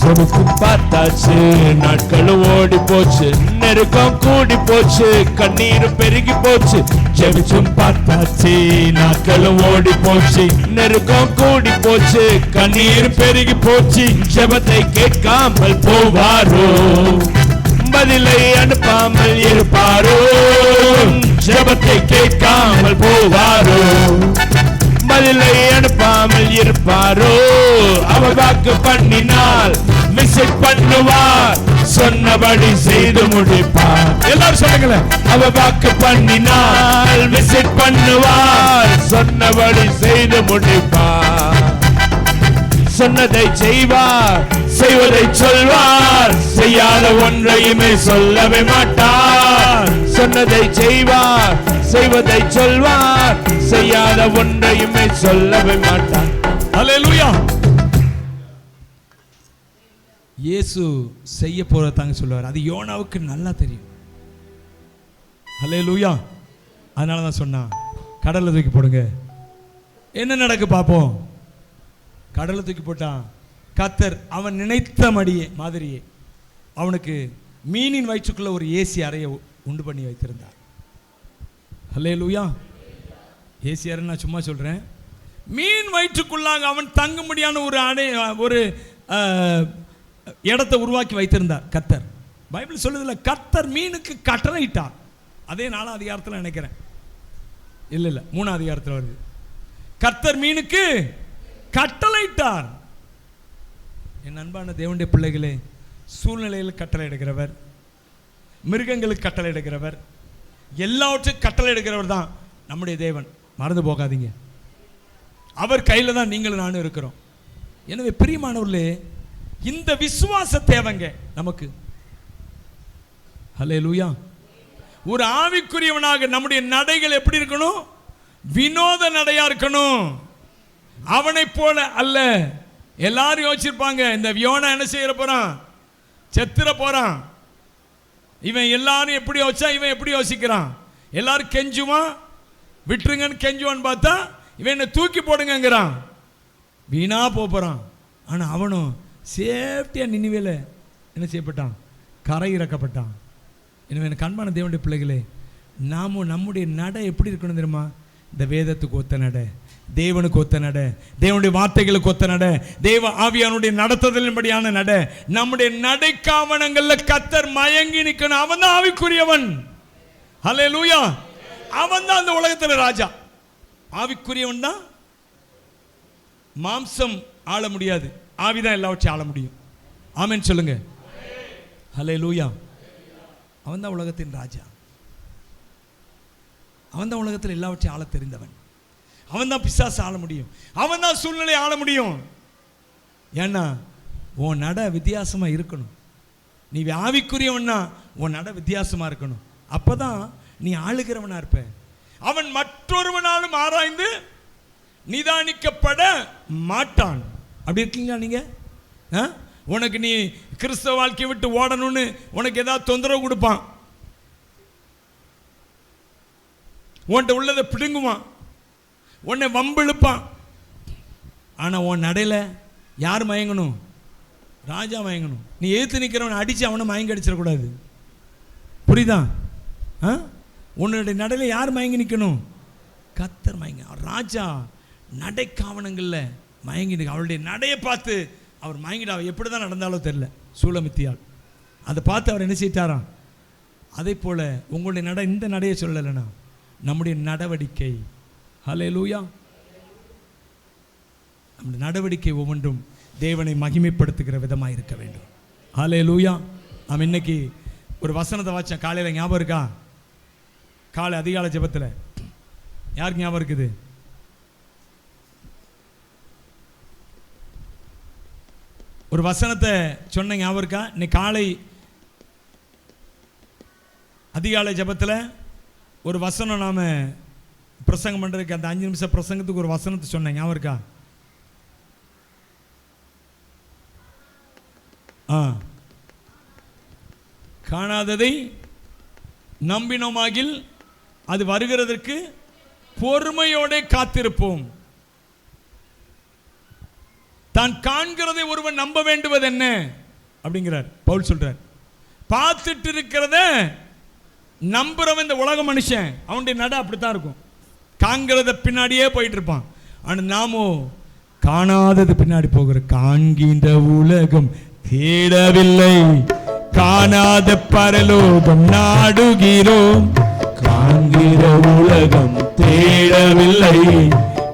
சொடுக்கு பார்த்தாச்சு, நாட்களும் ஓடி போச்சு, நெருக்கம் கூடி போச்சு, கண்ணீர் பெருகி போச்சு. ஜெபிச்சும் பார்த்தாச்சு, நாட்களும் ஓடி போச்சு, நெருக்கம் கூடி போச்சு, கண்ணீர் பெருகி போச்சு. ஜெபத்தை கேட்காமல் போவாரோ, பதிலை அனுப்பாமல் இருப்பாரோ? ஜெபத்தை கேட்காமல் போவாரோ, பதிலை அனுப்பாமல் இருப்பாரோ? அவர் வாக்கு பண்ணினால் விசிட் பண்ணுவார், சொன்னபடி செய்து முடிப்பார். எல்லாரும் சொல்லுங்களேன், அவர் வாக்கு பண்ணினால் விசிட் பண்ணுவார், சொன்னபடி செய்து முடிப்பார். சொன்னதை செய்வார், செய்வதை சொல்வார், செய்யாத ஒன்றையுமே சொல்லவே மாட்டார். சொன்னதை செய்வார், செய்வதை சொல்வார், செய்யாத ஒன்றையுமே சொல்லவே மாட்டார். அல்லேலூயா. இயேசு செய்ய போறதாங்க சொல்லுவார். அது யோனாவுக்கு நல்லா தெரியும். அல்லேலூயா. அதனால தான் சொன்னான், கடல்ல தூக்கி போடுங்க. என்ன நடக்கு பார்ப்போம். கடல்ல தூக்கி போட்டான். கர்த்தர் அவன் நினைத்த மாதிரியே அவனுக்கு மீனின் வயிற்றுக்குள்ள ஒரு ஏசி அறையை உண்டு பண்ணி வைத்திருந்தார். அல்லேலூயா. ஏசி அறை நான் சும்மா சொல்றேன். மீன் வயிற்றுக்குள்ளாக அவன் தங்கும்படியான ஒரு இடத்தை உருவாக்கி வைத்திருந்தார் கர்த்தர். பைபிள் சொல்லுதில்ல, கர்த்தர் மீனுக்கு கட்டளையிட்டார். அதே 4ஆம் அதிகாரத்தில் நினைக்கிறேன், இல்லை 3ஆம் அதிகாரத்தில் வருது. கர்த்தர் மீனுக்கு கட்டளையிட்டார். என் அன்பான தேவனுடைய பிள்ளைகளே, சூழ்நிலையில் கட்டளை எடுக்கிறவர், மிருகங்களுக்கு கட்டளை எடுக்கிறவர், எல்லாவற்றுக்கும் கட்டளை எடுக்கிறவர் தான் நம்முடைய தேவன். மறந்து போகாதீங்க, அவர் கையில் தான் நீங்களும் நானும் இருக்கிறோம். எனவே பிரியமானவர்களே, இந்த விசுவாச தேவைங்க நமக்கு. அல்லேலூயா. ஒரு ஆவிக்குரியவனாக நம்முடைய நடைகள் எப்படி இருக்கணும்? வினோத நடையா இருக்கணும். அவனை போல அல்ல. எல்லாரும் யோசிச்சிருப்பாங்க, இந்த யோனா என்ன செய்ய போறான்? செத்துற போறான். இவன் எல்லாரும் எப்படி யோசிச்சா இவன் எப்படி யோசிக்கிறான்? எல்லாரும் கெஞ்சுவான், விட்டுருங்கன்னு கெஞ்சுவான்னு பார்த்தா இவன் என்ன தூக்கி போடுங்கிறான். வீணா போறான். ஆனால் அவனும் சேஃப்டியா நினிவேல என்ன செய்யப்பட்டான்? கரை இறக்கப்பட்டான். எனவே எனக்கு அன்பான தேவனுடைய பிள்ளைகளே, நாமும் நம்முடைய நடை எப்படி இருக்கணும் தெரியுமா? இந்த வேதத்துக்கு ஒத்த நடை, தேவனுக்கு ஒத்த நடை, தேவனுடைய வார்த்தைகளுக்கு ஒத்த நடை, தேவ ஆவியானுடைய நடத்துதலின்படியான நடை. நம்முடைய நடைக்காவணங்கள்ல கர்த்தர் மயங்கி நிற்கணும். அவன் தான் ஆவிக்குரியவன். அல்லேலூயா. அவன் தான் அந்த உலகத்தில் ராஜா. ஆவிக்குரியவன் தான். மாம்சம் ஆள முடியாது, ஆவிதான் எல்லாவற்றையும் ஆள முடியும். ஆமென் சொல்லுங்க. அல்லேலூயா. அவன் தான் உலகத்தின் ராஜா. அவன் தான் உலகத்தில் எல்லாவற்றையும் ஆள தெரிந்தவன். அவன் தான் பிசாசு ஆள முடியும். அவன் தான் சூழ்நிலை ஆள முடியும். ஏன்னா உன் நட வித்தியாசமா இருக்கணும். நீ ஆவிக்குரியவன்னா உன் நட வித்தியாசமா இருக்கணும். அப்பதான் நீ ஆளுகிறவனா இருப்ப. அவன் மற்றொருவனாலும் ஆராய்ந்து நிதானிக்கப்பட மாட்டான். அப்படி இருக்கீங்களா நீங்க? உனக்கு நீ கிறிஸ்தவ வாழ்க்கையை விட்டு ஓடணும்னு உனக்கு ஏதாவது தொந்தரவு கொடுப்பான், உன்கிட்ட உள்ளதை பிடுங்குவான். உன்னை வம்பிழுப்பான். ஆனா உன் நடையில யார் மயங்கணும்? ராஜா மயங்கணும். நீ எதிர்த்து நிற்கிறவனை அடிச்சு அவனை மயங்க அடிச்சிடக்கூடாது. புரியுதா? உன்னுடைய நடையில யார் மயங்கி நிற்கணும்? கர்த்தர் மயங்க. ராஜா நடைக்காவணங்கள்ல மயங்கி நிற்க. அவளுடைய நடையை பார்த்து அவர் மயங்கிட்டு, அவர் எப்படி தான் நடந்தாலும் தெரியல, சூலமித்தியால் அதை பார்த்து அவர் என்ன செய்தாராம். அதே போல உங்களுடைய நடை, இந்த நடையை சொல்லலைன்னா நம்முடைய நடவடிக்கை, ஹல்லேலூயா, நம்முடைய நடவடிக்கை ஒவ்வொன்றும் தேவனை மகிமைப்படுத்துகிற விதமாக இருக்க வேண்டும். ஹல்லேலூயா. நாம் இன்னைக்கு ஒரு வசனத்தை வாச்சேன் காலையில், ஞாபகம் இருக்கா? காலை அதிகாலை ஜெபத்தில் யாருக்கு ஞாபகம் இருக்குது? ஒரு வசனத்தை சொன்ன ஞாபகம் இருக்கா? இன்னைக்கு காலை அதிகாலை ஜெபத்தில் ஒரு வசனம் நாம் பிரசங்கம் பண்ணுறதுக்கு, அந்த 5 நிமிஷம் பிரசங்கத்துக்கு ஒரு வசனத்தை சொன்னேன், ஞாபகம் இருக்கா? காணாததை நம்பினோமாகில் அது வருகிறதற்கு பொறுமையோட காத்திருப்போம். தான் காண்கிறதை ஒருவன் நம்ப வேண்டுவது என்ன அப்படிங்கிறார் பவுல் சொல்றார். பார்த்துட்டு இருக்கிறத நம்புறவன் இந்த உலக மனுஷன், அவனுடைய நட அப்படித்தான் இருக்கும். காண்கிறத பின்னாடியே போயிட்டு இருப்பான். ஆனால் நாமோ காணாதது பின்னாடி போகிற. காண்கின்ற உலகம் தேடவில்லை, காணாத பரலோகம் நாடுகிறோம். காண்கிற உலகம் தேடவில்லை,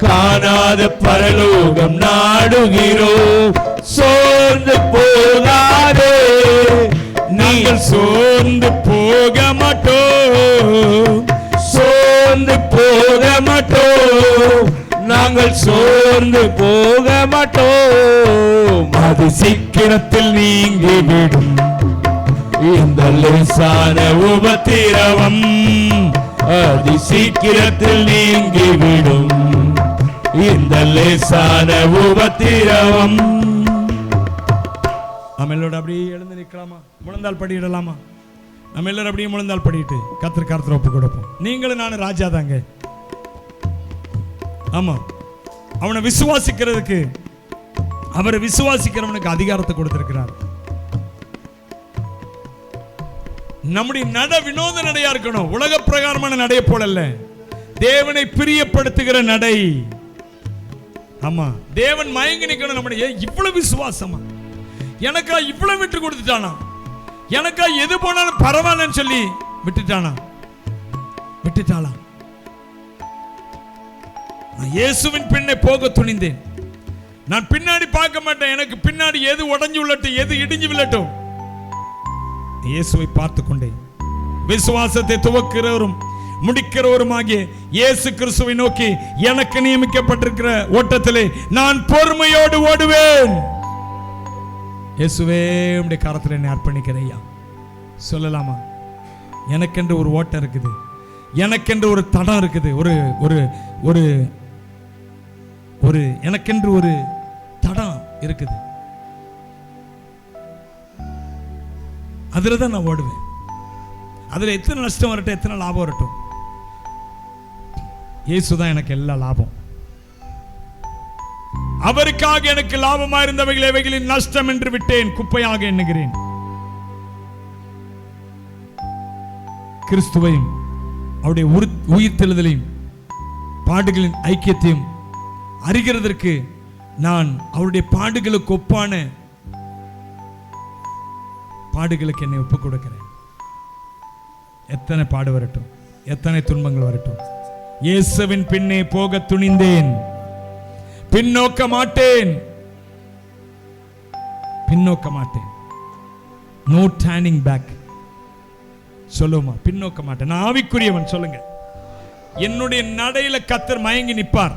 காணாத பரலோகம் நாடுகிறோம். சோர்ந்து போகாதே, நாங்கள் சோர்ந்து போக மாட்டோம். சோர்ந்து போக மாட்டோம், நாங்கள் சோர்ந்து போக மாட்டோம். அது சீக்கிரத்தில் நீங்கிவிடும் இந்த லேசான உபத்திரவம், அதி சீக்கிரத்தில் நீங்கிவிடும் இந்த லேசான உபத்திரவம். நம்ம எல்லாரும் அப்படியே எழுந்து நிற்கலாமா? முழந்தால் படியிடலாமா? நம்ம எல்லாரும் அப்படியே முழந்தால் படிட்டு கர்த்தர் ஒப்பு கொடுப்போம். நீங்களும் நானும் ராஜா தாங்க. ஆமா, அவனை விசுவாசிக்கிறதுக்கு, அவரை விசுவாசிக்கிறவனுக்கு அதிகாரத்தை கொடுத்திருக்கிறார். நம்முடைய நட வினோத நடையா இருக்கணும், உலக பிரகாரமான நடையை போல அல்ல, தேவனை பிரியப்படுத்துகிற நடை. ஆமா, தேவன் மயங்கி நிற்கணும். நம்முடைய இவ்வளவு விசுவாசமா, எனக்கா இவ்வளவு விட்டு கொடுத்துட்டானா, எனக்கா எது போனாலும் பரவாயில்லன்னு சொல்லி விட்டுட்டாளா? நான் இயேசுவின் பின்னே போக துணிந்தேன். நான் பின்னாடி பார்க்க மாட்டேன். எனக்கு பின்னாடி எது உடைஞ்சு விழட்டும், எது இடிஞ்சு விழட்டும், இயேசுவை பார்த்து கொண்டே விசுவாசத்தை துவக்கிறவரும் முடிக்கிறவருமாகிய இயேசு கிறிஸ்துவை நோக்கி எனக்கு நியமிக்கப்பட்டிருக்கிற ஓட்டத்திலே நான் பொறுமையோடு ஓடுவேன். இயேசுவே, உம்முடைய கரத்தில் என்னை அர்ப்பணிக்கிறேன். சொல்லலாமா? எனக்கென்று ஒரு ஓட்டம் இருக்குது, எனக்கென்று ஒரு தடம் இருக்குது, ஒரு ஒரு ஒரு ஒரு எனக்கென்று ஒரு தடம் இருக்குது. அதுல தான் நான் ஓடுவேன். அதுல எத்தனை நஷ்டம் வரட்டும், எத்தனை லாபம் வரட்டும், இயேசுதான் எனக்கு எல்லா லாபம். அவருக்காக எனக்கு லாபமா இருந்தவைகள் எவைகளின் நஷ்டம் என்று விட்டேன், குப்பையாக எண்ணுகிறேன். கிறிஸ்துவையும் அவருடைய உயிர்த்தெழுதலையும் பாடுகளின் ஐக்கியத்தையும் அறிகிறதற்கு நான் அவருடைய பாடுகளுக்கு ஒப்பான பாடுகளுக்கு என்னை ஒப்புக் கொடுக்கிறேன். எத்தனை பாடு வரட்டும், எத்தனை துன்பங்கள் வரட்டும், இயேசுவின் பின்னே போக துணிந்தேன். பின்னோக்க மாட்டேன், பின்னோக்க மாட்டேன். No turning back. சொல்லுமா? பின்னோக்க மாட்டேன். நான் ஆவிக்குரியவன். சொல்லுங்க. என்னுடைய நடையில கர்த்தர் மயங்கி நிற்பார்.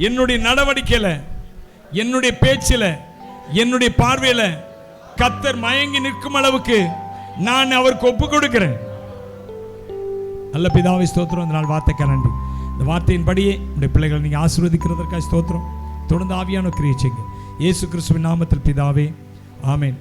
என்னுடைய நடவடிக்கையில, என்னுடைய பேச்சில, என்னுடைய பார்வையில கர்த்தர் மயங்கி நிற்கும் அளவுக்கு நான் அவருக்கு ஒப்பு கொடுக்கிறேன். நல்ல பிதாவை ஸ்தோத்திரம். இந்த நாள் வார்த்தைக்கு நன்றி. இந்த வார்த்தையின்படியே உடைய பிள்ளைகளை நீங்க ஆசீர்வதிக்கிறதற்காக ஸ்தோத்திரம். தொடர்ந்து ஆவியான கிரியை செய்யுங்க. இயேசு கிறிஸ்துவின் நாமத்தில் பிதாவே, ஆமென்.